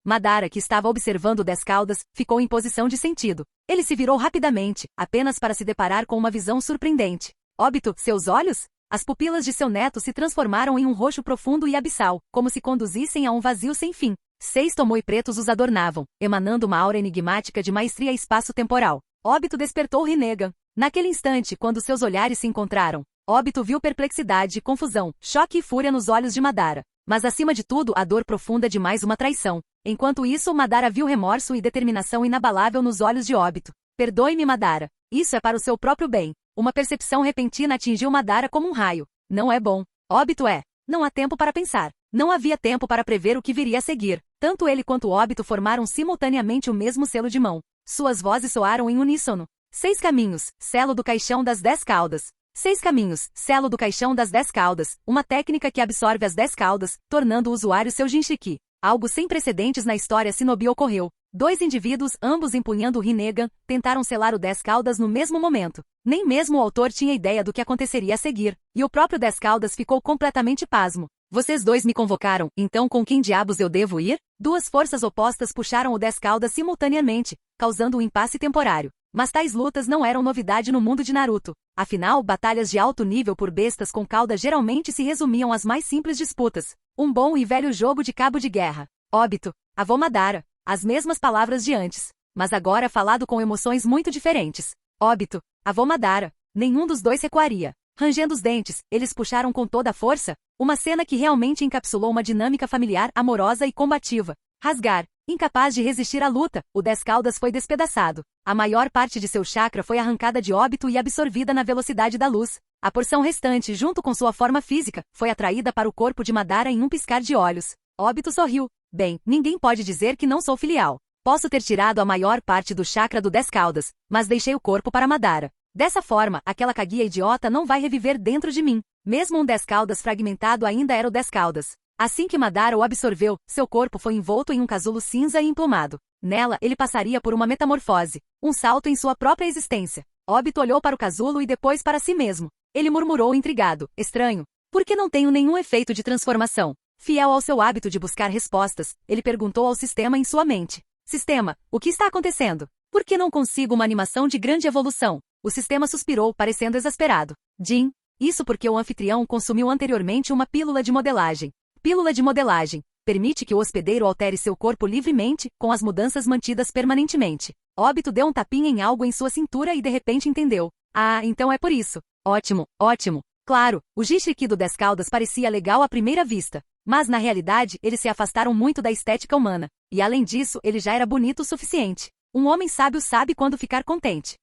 Madara, que estava observando 10 Caudas, ficou em posição de sentido. Ele se virou rapidamente, apenas para se deparar com uma visão surpreendente. Óbito, seus olhos? As pupilas de seu neto se transformaram em um roxo profundo e abissal, como se conduzissem a um vazio sem fim. 6 Tomoe pretos os adornavam, emanando uma aura enigmática de maestria espaço-temporal. Óbito despertou Rinnegan. Naquele instante, quando seus olhares se encontraram, Óbito viu perplexidade, confusão, choque e fúria nos olhos de Madara. Mas acima de tudo, a dor profunda de mais uma traição. Enquanto isso, Madara viu remorso e determinação inabalável nos olhos de Óbito. Perdoe-me, Madara. Isso é para o seu próprio bem. Uma percepção repentina atingiu Madara como um raio. Não é bom. Óbito é. Não há tempo para pensar. Não havia tempo para prever o que viria a seguir. Tanto ele quanto Óbito formaram simultaneamente o mesmo selo de mão. Suas vozes soaram em uníssono. 6 caminhos, selo do caixão das 10 caudas. 6 caminhos, selo do caixão das 10 caudas, uma técnica que absorve as 10 caudas, tornando o usuário seu Jinchuriki. Algo sem precedentes na história Shinobi ocorreu. 2 indivíduos, ambos empunhando o Rinnegan, tentaram selar o 10 caudas no mesmo momento. Nem mesmo o autor tinha ideia do que aconteceria a seguir, e o próprio 10 caudas ficou completamente pasmo. Vocês dois me convocaram, então com quem diabos eu devo ir? Duas forças opostas puxaram o 10 caudas simultaneamente, causando um impasse temporário. Mas tais lutas não eram novidade no mundo de Naruto. Afinal, batalhas de alto nível por bestas com cauda geralmente se resumiam às mais simples disputas. Um bom e velho jogo de cabo de guerra. Obito, avô Madara. As mesmas palavras de antes, mas agora falado com emoções muito diferentes. Obito, avô Madara. Nenhum dos dois recuaria. Rangendo os dentes, eles puxaram com toda a força, uma cena que realmente encapsulou uma dinâmica familiar amorosa e combativa. Rasgar. Incapaz de resistir à luta, o 10 caudas foi despedaçado. A maior parte de seu chakra foi arrancada de Obito e absorvida na velocidade da luz. A porção restante, junto com sua forma física, foi atraída para o corpo de Madara em um piscar de olhos. Obito sorriu. Bem, ninguém pode dizer que não sou filial. Posso ter tirado a maior parte do chakra do 10 caudas, mas deixei o corpo para Madara. Dessa forma, aquela Kaguya idiota não vai reviver dentro de mim. Mesmo um 10 caudas fragmentado ainda era o 10 caudas. Assim que Madara o absorveu, seu corpo foi envolto em um casulo cinza e emplumado. Nela, ele passaria por uma metamorfose, um salto em sua própria existência. Obito olhou para o casulo e depois para si mesmo. Ele murmurou intrigado, estranho. Por que não tenho nenhum efeito de transformação? Fiel ao seu hábito de buscar respostas, ele perguntou ao sistema em sua mente. Sistema, o que está acontecendo? Por que não consigo uma animação de grande evolução? O sistema suspirou, parecendo exasperado. Jin, isso porque o anfitrião consumiu anteriormente uma pílula de modelagem. Pílula de modelagem. Permite que o hospedeiro altere seu corpo livremente, com as mudanças mantidas permanentemente. Obito deu um tapinha em algo em sua cintura e de repente entendeu. Ah, então é por isso. Ótimo, ótimo. Claro, o Jinchuriki do 10 caudas parecia legal à primeira vista. Mas na realidade, eles se afastaram muito da estética humana. E além disso, ele já era bonito o suficiente. Um homem sábio sabe quando ficar contente.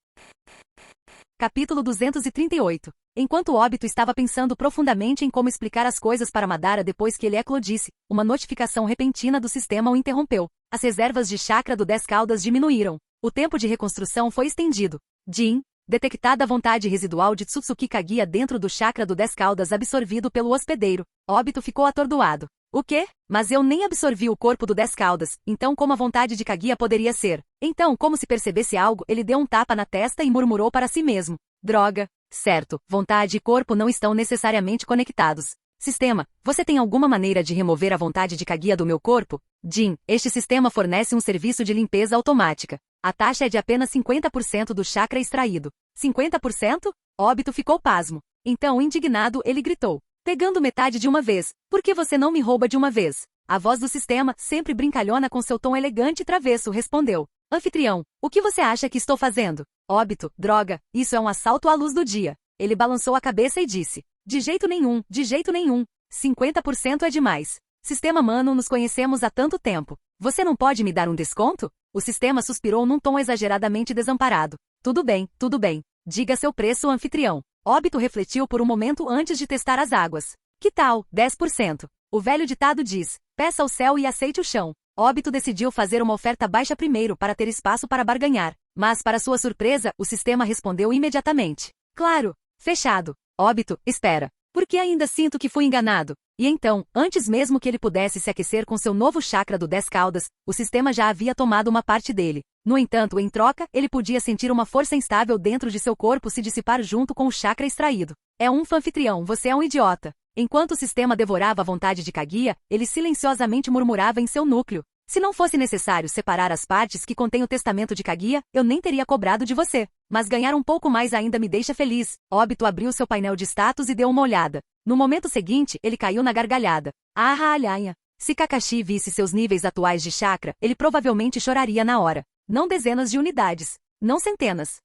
Capítulo 238. Enquanto Obito estava pensando profundamente em como explicar as coisas para Madara depois que ele eclodisse, uma notificação repentina do sistema o interrompeu. As reservas de chakra do 10 caudas diminuíram. O tempo de reconstrução foi estendido. Jin, detectada a vontade residual de Tsutsuki Kaguya dentro do chakra do 10 caudas absorvido pelo hospedeiro. Obito ficou atordoado. O quê? Mas eu nem absorvi o corpo do 10 caudas, então como a vontade de Kaguya poderia ser? Então, como se percebesse algo, ele deu um tapa na testa e murmurou para si mesmo. Droga. Certo, vontade e corpo não estão necessariamente conectados. Sistema, você tem alguma maneira de remover a vontade de Kaguya do meu corpo? Jin, este sistema fornece um serviço de limpeza automática. A taxa é de apenas 50% do chakra extraído. 50%? Obito ficou pasmo. Então, indignado, ele gritou. Pegando metade de uma vez, por que você não me rouba de uma vez? A voz do sistema, sempre brincalhona com seu tom elegante e travesso, respondeu. Anfitrião, o que você acha que estou fazendo? Obito, droga, isso é um assalto à luz do dia. Ele balançou a cabeça e disse. De jeito nenhum, de jeito nenhum. 50% é demais. Sistema mano, nos conhecemos há tanto tempo. Você não pode me dar um desconto? O sistema suspirou num tom exageradamente desamparado. Tudo bem, tudo bem. Diga seu preço, anfitrião. Obito refletiu por um momento antes de testar as águas. Que tal, 10%? O velho ditado diz, peça ao céu e aceite o chão. Obito decidiu fazer uma oferta baixa primeiro para ter espaço para barganhar. Mas, para sua surpresa, o sistema respondeu imediatamente. Claro, fechado. Obito, espera. Porque ainda sinto que fui enganado. E então, antes mesmo que ele pudesse se aquecer com seu novo chakra do 10 caudas, o sistema já havia tomado uma parte dele. No entanto, em troca, ele podia sentir uma força instável dentro de seu corpo se dissipar junto com o chakra extraído. É um anfitrião, você é um idiota. Enquanto o sistema devorava a vontade de Kaguya, ele silenciosamente murmurava em seu núcleo. Se não fosse necessário separar as partes que contêm o testamento de Kaguya, eu nem teria cobrado de você. Mas ganhar um pouco mais ainda me deixa feliz. Obito abriu seu painel de status e deu uma olhada. No momento seguinte, ele caiu na gargalhada. Ah, alhanha. Se Kakashi visse seus níveis atuais de chakra, ele provavelmente choraria na hora. Não dezenas de unidades. Não centenas.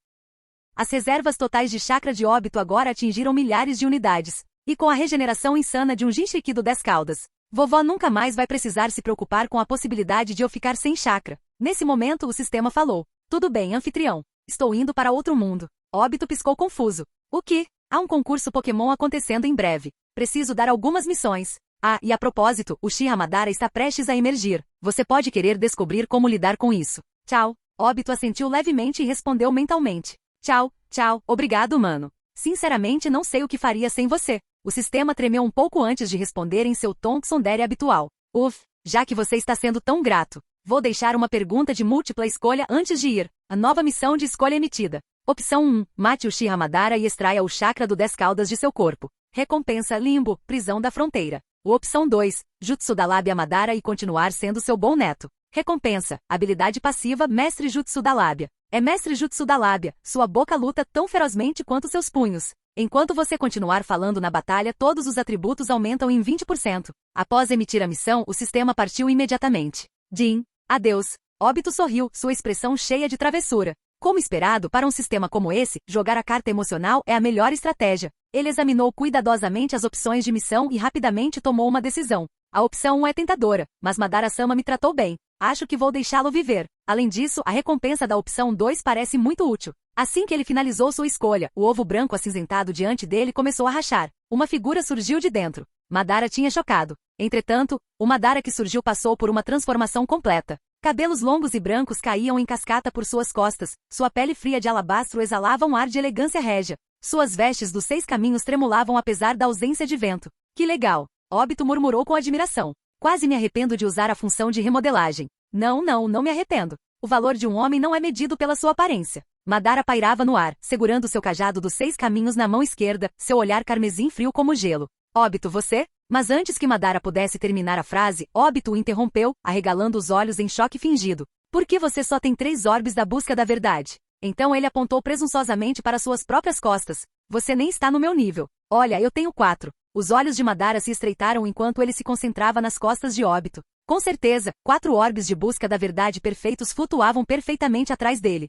As reservas totais de chakra de Obito agora atingiram milhares de unidades. E com a regeneração insana de um Jinchuriki do 10 caudas, vovó nunca mais vai precisar se preocupar com a possibilidade de eu ficar sem chakra. Nesse momento o sistema falou. Tudo bem, anfitrião. Estou indo para outro mundo. Obito piscou confuso. O que? Há um concurso Pokémon acontecendo em breve. Preciso dar algumas missões. Ah, e a propósito, o Uchiha Madara está prestes a emergir. Você pode querer descobrir como lidar com isso. Tchau. Obito assentiu levemente e respondeu mentalmente. Tchau, tchau, obrigado, mano. Sinceramente não sei o que faria sem você. O sistema tremeu um pouco antes de responder em seu tom tsundere habitual. Já que você está sendo tão grato, vou deixar uma pergunta de múltipla escolha antes de ir. A nova missão de escolha emitida. Opção 1. Mate o Uchiha Madara e extraia o chakra do 10 caudas de seu corpo. Recompensa Limbo, prisão da fronteira. Opção 2, Jutsu da Lábia Madara e continuar sendo seu bom neto. Recompensa, habilidade passiva Mestre Jutsu da Lábia. É Mestre Jutsu da Lábia, sua boca luta tão ferozmente quanto seus punhos. Enquanto você continuar falando na batalha, todos os atributos aumentam em 20%. Após emitir a missão, o sistema partiu imediatamente. Jin, adeus. Obito sorriu, sua expressão cheia de travessura. Como esperado, para um sistema como esse, jogar a carta emocional é a melhor estratégia. Ele examinou cuidadosamente as opções de missão e rapidamente tomou uma decisão. A opção 1 é tentadora, mas Madara-sama me tratou bem. Acho que vou deixá-lo viver. Além disso, a recompensa da opção 2 parece muito útil. Assim que ele finalizou sua escolha, o ovo branco acinzentado diante dele começou a rachar. Uma figura surgiu de dentro. Madara tinha chocado. Entretanto, o Madara que surgiu passou por uma transformação completa. Cabelos longos e brancos caíam em cascata por suas costas, sua pele fria de alabastro exalava um ar de elegância régia. Suas vestes dos 6 caminhos tremulavam apesar da ausência de vento. Que legal! Obito murmurou com admiração. Quase me arrependo de usar a função de remodelagem. Não me arrependo. O valor de um homem não é medido pela sua aparência. Madara pairava no ar, segurando seu cajado dos 6 caminhos na mão esquerda, seu olhar carmesim frio como gelo. Obito, você? Mas antes que Madara pudesse terminar a frase, Obito o interrompeu, arregalando os olhos em choque fingido. Por que você só tem 3 orbes da busca da verdade? Então ele apontou presunçosamente para suas próprias costas. Você nem está no meu nível. Olha, eu tenho 4. Os olhos de Madara se estreitaram enquanto ele se concentrava nas costas de Obito. Com certeza, 4 orbes de busca da verdade perfeitos flutuavam perfeitamente atrás dele.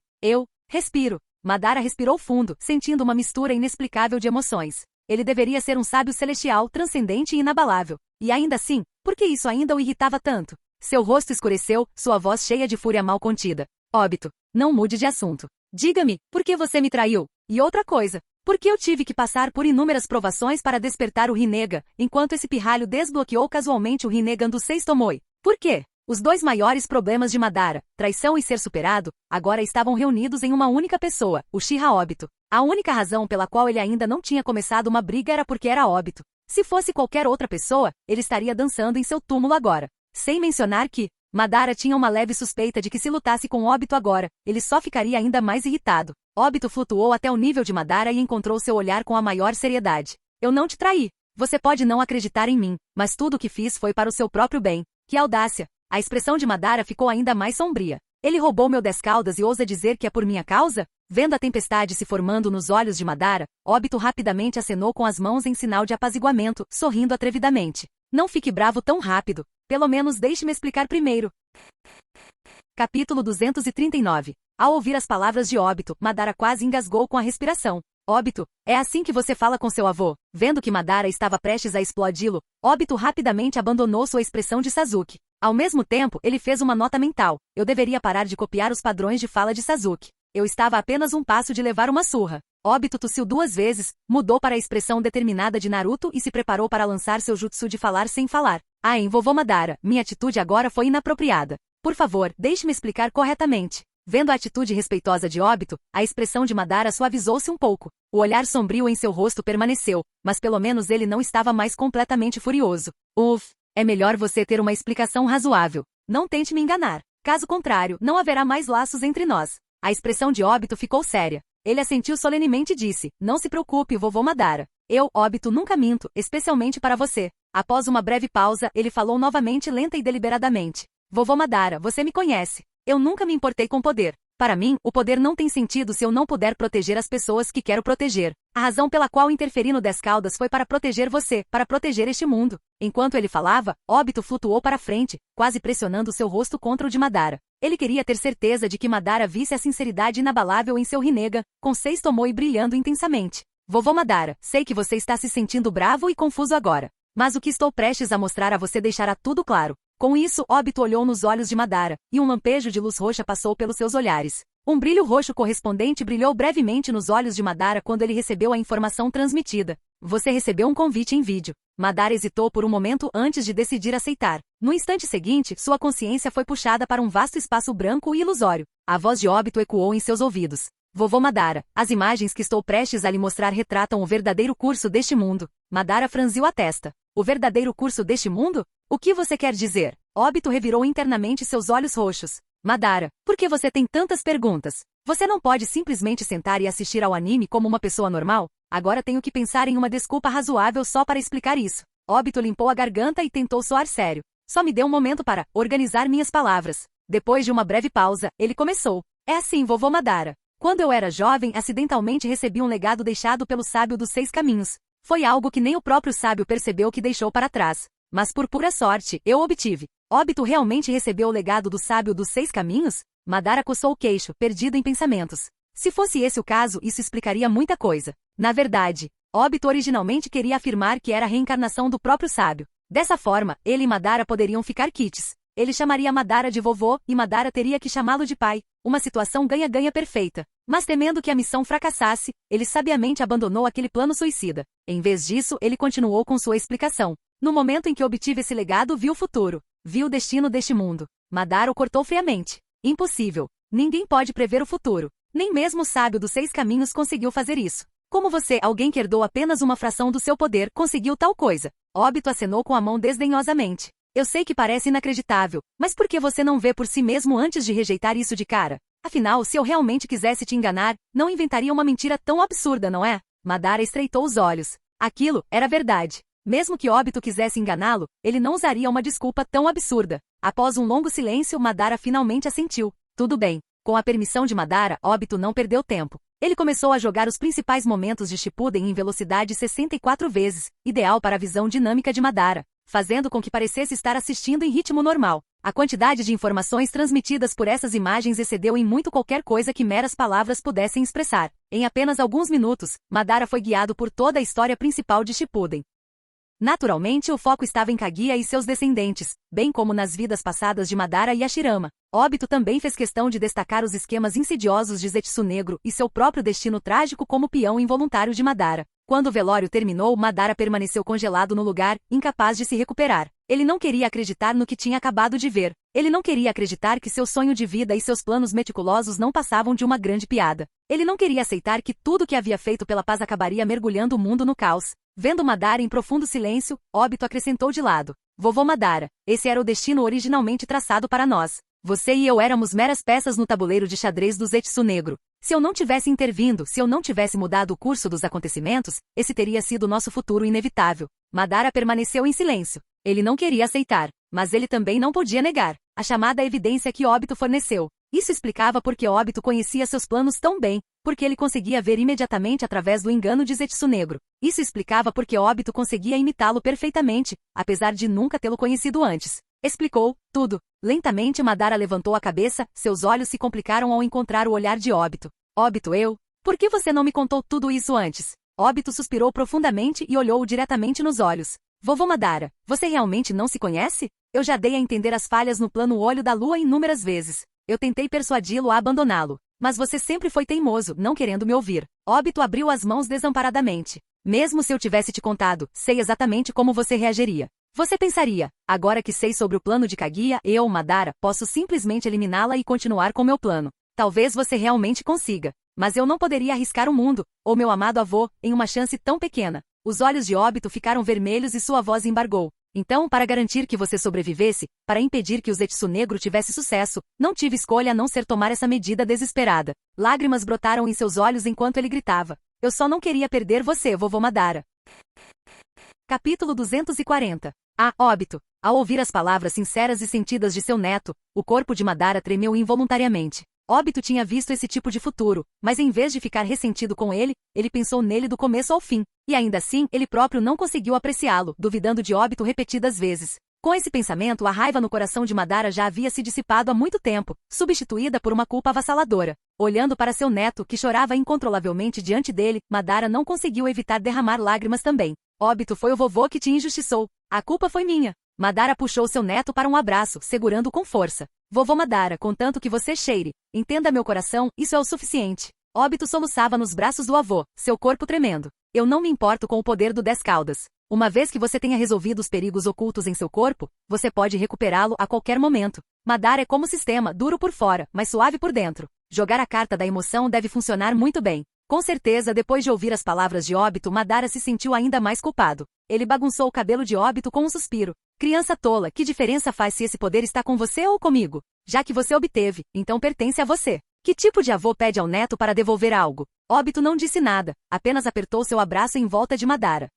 Respiro. Madara respirou fundo, sentindo uma mistura inexplicável de emoções. Ele deveria ser um sábio celestial, transcendente e inabalável. E ainda assim, por que isso ainda o irritava tanto? Seu rosto escureceu, sua voz cheia de fúria mal contida. Obito, não mude de assunto. Diga-me, por que você me traiu? E outra coisa, por que eu tive que passar por inúmeras provações para despertar o Rinnegan, enquanto esse pirralho desbloqueou casualmente o Rinnegan do 6 Tomoe? Por quê? Os 2 maiores problemas de Madara, traição e ser superado, agora estavam reunidos em uma única pessoa, Uchiha Obito. A única razão pela qual ele ainda não tinha começado uma briga era porque era Obito. Se fosse qualquer outra pessoa, ele estaria dançando em seu túmulo agora. Sem mencionar que, Madara tinha uma leve suspeita de que se lutasse com Obito agora, ele só ficaria ainda mais irritado. Obito flutuou até o nível de Madara e encontrou seu olhar com a maior seriedade. Eu não te traí. Você pode não acreditar em mim, mas tudo o que fiz foi para o seu próprio bem. Que audácia! A expressão de Madara ficou ainda mais sombria. Ele roubou meu 10 caudas e ousa dizer que é por minha causa? Vendo a tempestade se formando nos olhos de Madara, Obito rapidamente acenou com as mãos em sinal de apaziguamento, sorrindo atrevidamente. Não fique bravo tão rápido. Pelo menos deixe-me explicar primeiro. Capítulo 239. Ao ouvir as palavras de Obito, Madara quase engasgou com a respiração. Obito, é assim que você fala com seu avô? Vendo que Madara estava prestes a explodi-lo, Obito rapidamente abandonou sua expressão de Sasuke. Ao mesmo tempo, ele fez uma nota mental. Eu deveria parar de copiar os padrões de fala de Sasuke. Eu estava a apenas um passo de levar uma surra. Obito tossiu 2 vezes, mudou para a expressão determinada de Naruto e se preparou para lançar seu jutsu de falar sem falar. Vovô Madara, minha atitude agora foi inapropriada. Por favor, deixe-me explicar corretamente. Vendo a atitude respeitosa de Obito, a expressão de Madara suavizou-se um pouco. O olhar sombrio em seu rosto permaneceu, mas pelo menos ele não estava mais completamente furioso. É melhor você ter uma explicação razoável. Não tente me enganar. Caso contrário, não haverá mais laços entre nós. A expressão de Obito ficou séria. Ele assentiu solenemente e disse, não se preocupe, vovô Madara. Eu, Obito, nunca minto, especialmente para você. Após uma breve pausa, ele falou novamente lenta e deliberadamente. Vovô Madara, você me conhece. Eu nunca me importei com poder. Para mim, o poder não tem sentido se eu não puder proteger as pessoas que quero proteger. A razão pela qual interferi no 10 caudas foi para proteger você, para proteger este mundo. Enquanto ele falava, Obito flutuou para frente, quase pressionando seu rosto contra o de Madara. Ele queria ter certeza de que Madara visse a sinceridade inabalável em seu Rinnegan, com 6 Tomoe brilhando intensamente. Vovô Madara, sei que você está se sentindo bravo e confuso agora. Mas o que estou prestes a mostrar a você deixará tudo claro. Com isso, Obito olhou nos olhos de Madara, e um lampejo de luz roxa passou pelos seus olhares. Um brilho roxo correspondente brilhou brevemente nos olhos de Madara quando ele recebeu a informação transmitida. Você recebeu um convite em vídeo. Madara hesitou por um momento antes de decidir aceitar. No instante seguinte, sua consciência foi puxada para um vasto espaço branco e ilusório. A voz de Obito ecoou em seus ouvidos. Vovô Madara, as imagens que estou prestes a lhe mostrar retratam o verdadeiro curso deste mundo. Madara franziu a testa. O verdadeiro curso deste mundo? O que você quer dizer? Obito revirou internamente seus olhos roxos. Madara, por que você tem tantas perguntas? Você não pode simplesmente sentar e assistir ao anime como uma pessoa normal? Agora tenho que pensar em uma desculpa razoável só para explicar isso. Óbito limpou a garganta e tentou soar sério. Só me dê um momento para organizar minhas palavras. Depois de uma breve pausa, ele começou. É assim, vovô Madara. Quando eu era jovem, acidentalmente recebi um legado deixado pelo sábio dos 6 caminhos. Foi algo que nem o próprio sábio percebeu que deixou para trás. Mas por pura sorte, eu obtive. Óbito realmente recebeu o legado do sábio dos 6 caminhos? Madara coçou o queixo, perdido em pensamentos. Se fosse esse o caso, isso explicaria muita coisa. Na verdade, Óbito originalmente queria afirmar que era a reencarnação do próprio sábio. Dessa forma, ele e Madara poderiam ficar quites. Ele chamaria Madara de vovô e Madara teria que chamá-lo de pai. Uma situação ganha-ganha perfeita. Mas temendo que a missão fracassasse, ele sabiamente abandonou aquele plano suicida. Em vez disso, ele continuou com sua explicação. No momento em que obtive esse legado, vi o futuro. Vi o destino deste mundo. Madara o cortou friamente. Impossível. Ninguém pode prever o futuro. Nem mesmo o sábio dos 6 caminhos conseguiu fazer isso. Como você, alguém que herdou apenas uma fração do seu poder, conseguiu tal coisa? Óbito acenou com a mão desdenhosamente. Eu sei que parece inacreditável, mas por que você não vê por si mesmo antes de rejeitar isso de cara? Afinal, se eu realmente quisesse te enganar, não inventaria uma mentira tão absurda, não é? Madara estreitou os olhos. Aquilo era verdade. Mesmo que Óbito quisesse enganá-lo, ele não usaria uma desculpa tão absurda. Após um longo silêncio, Madara finalmente assentiu. Tudo bem. Com a permissão de Madara, Óbito não perdeu tempo. Ele começou a jogar os principais momentos de Shippuden em velocidade 64 vezes, ideal para a visão dinâmica de Madara, fazendo com que parecesse estar assistindo em ritmo normal. A quantidade de informações transmitidas por essas imagens excedeu em muito qualquer coisa que meras palavras pudessem expressar. Em apenas alguns minutos, Madara foi guiado por toda a história principal de Shippuden. Naturalmente, o foco estava em Kaguya e seus descendentes, bem como nas vidas passadas de Madara e Hashirama. Óbito também fez questão de destacar os esquemas insidiosos de Zetsu Negro e seu próprio destino trágico como peão involuntário de Madara. Quando o velório terminou, Madara permaneceu congelado no lugar, incapaz de se recuperar. Ele não queria acreditar no que tinha acabado de ver. Ele não queria acreditar que seu sonho de vida e seus planos meticulosos não passavam de uma grande piada. Ele não queria aceitar que tudo que havia feito pela paz acabaria mergulhando o mundo no caos. Vendo Madara em profundo silêncio, Óbito acrescentou de lado. Vovô Madara, esse era o destino originalmente traçado para nós. Você e eu éramos meras peças no tabuleiro de xadrez do Zetsu Negro. Se eu não tivesse intervindo, se eu não tivesse mudado o curso dos acontecimentos, esse teria sido nosso futuro inevitável. Madara permaneceu em silêncio. Ele não queria aceitar, mas ele também não podia negar a chamada evidência que Óbito forneceu. Isso explicava porque Óbito conhecia seus planos tão bem, porque ele conseguia ver imediatamente através do engano de Zetsu Negro. Isso explicava porque Óbito conseguia imitá-lo perfeitamente, apesar de nunca tê-lo conhecido antes. Explicou tudo. Lentamente Madara levantou a cabeça, seus olhos se complicaram ao encontrar o olhar de Óbito. Óbito, eu? Por que você não me contou tudo isso antes? Óbito suspirou profundamente e olhou-o diretamente nos olhos. Vovô Madara, você realmente não se conhece? Eu já dei a entender as falhas no plano Olho da Lua inúmeras vezes. Eu tentei persuadi-lo a abandoná-lo. Mas você sempre foi teimoso, não querendo me ouvir. Óbito abriu as mãos desamparadamente. Mesmo se eu tivesse te contado, sei exatamente como você reagiria. Você pensaria, agora que sei sobre o plano de Kaguya, eu, Madara, posso simplesmente eliminá-la e continuar com meu plano. Talvez você realmente consiga. Mas eu não poderia arriscar o mundo, ou meu amado avô, em uma chance tão pequena. Os olhos de Óbito ficaram vermelhos e sua voz embargou. Então, para garantir que você sobrevivesse, para impedir que o Zetsu Negro tivesse sucesso, não tive escolha a não ser tomar essa medida desesperada. Lágrimas brotaram em seus olhos enquanto ele gritava. Eu só não queria perder você, vovô Madara. Capítulo 240. Óbito. Ao ouvir as palavras sinceras e sentidas de seu neto, o corpo de Madara tremeu involuntariamente. Óbito tinha visto esse tipo de futuro, mas em vez de ficar ressentido com ele, ele pensou nele do começo ao fim. E ainda assim, ele próprio não conseguiu apreciá-lo, duvidando de Óbito repetidas vezes. Com esse pensamento, a raiva no coração de Madara já havia se dissipado há muito tempo, substituída por uma culpa avassaladora. Olhando para seu neto, que chorava incontrolavelmente diante dele, Madara não conseguiu evitar derramar lágrimas também. Óbito, foi o vovô que te injustiçou. A culpa foi minha. Madara puxou seu neto para um abraço, segurando-o com força. Vovô Madara, contanto que você cheire. Entenda meu coração, isso é o suficiente. Óbito soluçava nos braços do avô, seu corpo tremendo. Eu não me importo com o poder do 10 caudas. Uma vez que você tenha resolvido os perigos ocultos em seu corpo, você pode recuperá-lo a qualquer momento. Madara é como sistema, duro por fora, mas suave por dentro. Jogar a carta da emoção deve funcionar muito bem. Com certeza, depois de ouvir as palavras de Óbito, Madara se sentiu ainda mais culpado. Ele bagunçou o cabelo de Óbito com um suspiro. Criança tola, que diferença faz se esse poder está com você ou comigo? Já que você obteve, então pertence a você. Que tipo de avô pede ao neto para devolver algo? Óbito não disse nada, apenas apertou seu abraço em volta de Madara.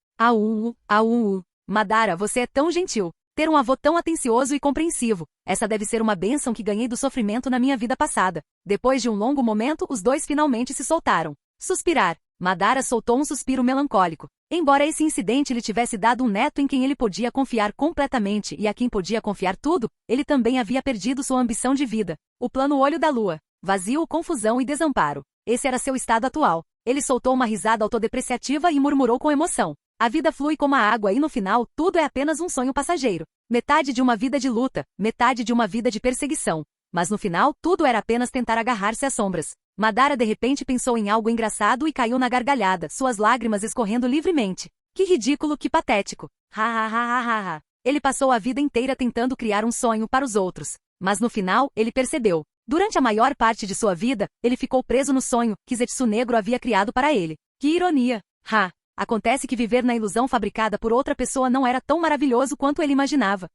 Madara, você é tão gentil. Ter um avô tão atencioso e compreensivo. Essa deve ser uma bênção que ganhei do sofrimento na minha vida passada. Depois de um longo momento, os dois finalmente se soltaram. Suspirar. Madara soltou um suspiro melancólico. Embora esse incidente lhe tivesse dado um neto em quem ele podia confiar completamente e a quem podia confiar tudo, ele também havia perdido sua ambição de vida. O plano Olho da Lua. Vazio, confusão e desamparo. Esse era seu estado atual. Ele soltou uma risada autodepreciativa e murmurou com emoção. A vida flui como a água e no final, tudo é apenas um sonho passageiro. Metade de uma vida de luta, metade de uma vida de perseguição. Mas no final, tudo era apenas tentar agarrar-se às sombras. Madara de repente pensou em algo engraçado e caiu na gargalhada, suas lágrimas escorrendo livremente. Que ridículo, que patético. Ha ha ha ha ha. Ele passou a vida inteira tentando criar um sonho para os outros. Mas no final, ele percebeu. Durante a maior parte de sua vida, ele ficou preso no sonho que Zetsu Negro havia criado para ele. Que ironia. Ha! Acontece que viver na ilusão fabricada por outra pessoa não era tão maravilhoso quanto ele imaginava.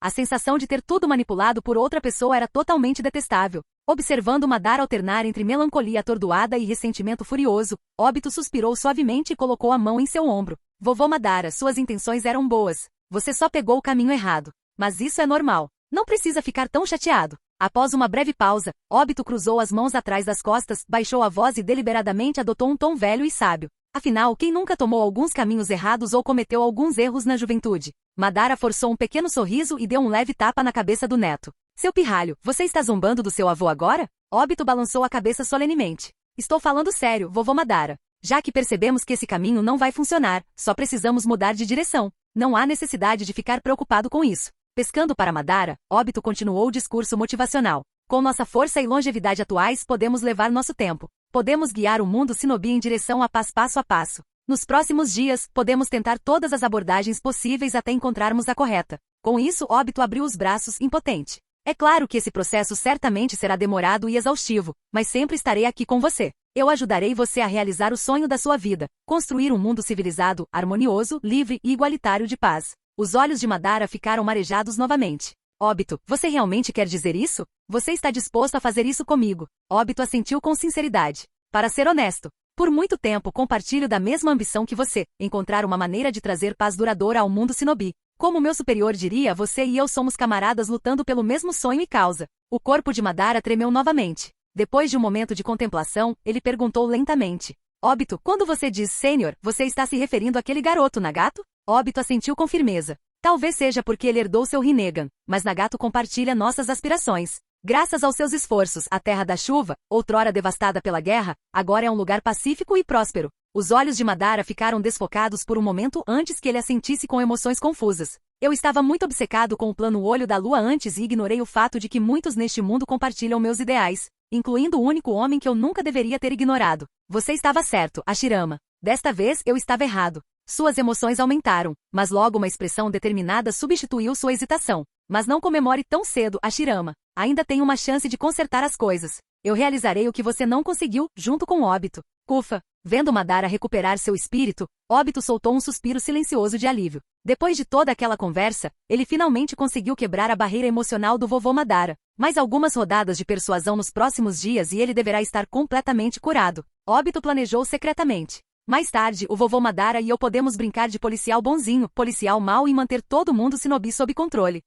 A sensação de ter tudo manipulado por outra pessoa era totalmente detestável. Observando Madara alternar entre melancolia atordoada e ressentimento furioso, Obito suspirou suavemente e colocou a mão em seu ombro. Vovô Madara, suas intenções eram boas. Você só pegou o caminho errado. Mas isso é normal. Não precisa ficar tão chateado. Após uma breve pausa, Obito cruzou as mãos atrás das costas, baixou a voz e deliberadamente adotou um tom velho e sábio. Afinal, quem nunca tomou alguns caminhos errados ou cometeu alguns erros na juventude? Madara forçou um pequeno sorriso e deu um leve tapa na cabeça do neto. Seu pirralho, você está zombando do seu avô agora? Obito balançou a cabeça solenemente. Estou falando sério, vovô Madara. Já que percebemos que esse caminho não vai funcionar, só precisamos mudar de direção. Não há necessidade de ficar preocupado com isso. Pescando para Madara, Obito continuou o discurso motivacional. Com nossa força e longevidade atuais, podemos levar nosso tempo. Podemos guiar o mundo Shinobi em direção à paz passo a passo. Nos próximos dias, podemos tentar todas as abordagens possíveis até encontrarmos a correta. Com isso, Obito abriu os braços, impotente. É claro que esse processo certamente será demorado e exaustivo, mas sempre estarei aqui com você. Eu ajudarei você a realizar o sonho da sua vida, construir um mundo civilizado, harmonioso, livre e igualitário de paz. Os olhos de Madara ficaram marejados novamente. Obito, você realmente quer dizer isso? Você está disposto a fazer isso comigo? Obito assentiu com sinceridade. Para ser honesto, por muito tempo compartilho da mesma ambição que você, encontrar uma maneira de trazer paz duradoura ao mundo Shinobi. Como meu superior diria, você e eu somos camaradas lutando pelo mesmo sonho e causa. O corpo de Madara tremeu novamente. Depois de um momento de contemplação, ele perguntou lentamente. Obito, quando você diz sênior, você está se referindo àquele garoto Nagato? Obito assentiu com firmeza. Talvez seja porque ele herdou seu Rinnegan, mas Nagato compartilha nossas aspirações. Graças aos seus esforços, a Terra da Chuva, outrora devastada pela guerra, agora é um lugar pacífico e próspero. Os olhos de Madara ficaram desfocados por um momento antes que ele assentisse com emoções confusas. Eu estava muito obcecado com o plano Olho da Lua antes e ignorei o fato de que muitos neste mundo compartilham meus ideais, incluindo o único homem que eu nunca deveria ter ignorado. Você estava certo, Hashirama. Desta vez, eu estava errado. Suas emoções aumentaram, mas logo uma expressão determinada substituiu sua hesitação. Mas não comemore tão cedo, Hashirama. Ainda tenho uma chance de consertar as coisas. Eu realizarei o que você não conseguiu, junto com Obito. Kufa. Vendo Madara recuperar seu espírito, Obito soltou um suspiro silencioso de alívio. Depois de toda aquela conversa, ele finalmente conseguiu quebrar a barreira emocional do vovô Madara. Mais algumas rodadas de persuasão nos próximos dias e ele deverá estar completamente curado. Obito planejou secretamente. Mais tarde, o vovô Madara e eu podemos brincar de policial bonzinho, policial mau e manter todo mundo Shinobi sob controle.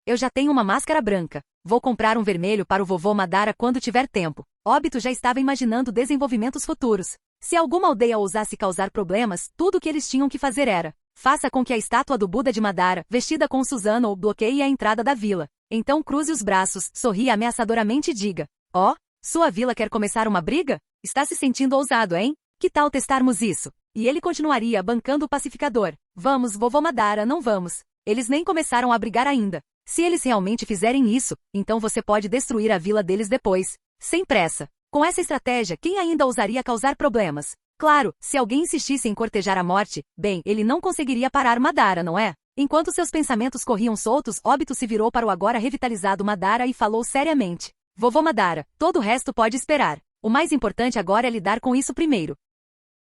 Eu já tenho uma máscara branca. Vou comprar um vermelho para o vovô Madara quando tiver tempo. Obito já estava imaginando desenvolvimentos futuros. Se alguma aldeia ousasse causar problemas, tudo o que eles tinham que fazer era: faça com que a estátua do Buda de Madara, vestida com Susanoo, bloqueie a entrada da vila. Então cruze os braços, sorria ameaçadoramente e diga: ó, sua vila quer começar uma briga? Está se sentindo ousado, hein? Que tal testarmos isso? E ele continuaria bancando o pacificador. Vamos, vovô Madara, não vamos. Eles nem começaram a brigar ainda. Se eles realmente fizerem isso, então você pode destruir a vila deles depois. Sem pressa. Com essa estratégia, quem ainda ousaria causar problemas? Claro, se alguém insistisse em cortejar a morte, bem, ele não conseguiria parar Madara, não é? Enquanto seus pensamentos corriam soltos, Obito se virou para o agora revitalizado Madara e falou seriamente. Vovô Madara, todo o resto pode esperar. O mais importante agora é lidar com isso primeiro.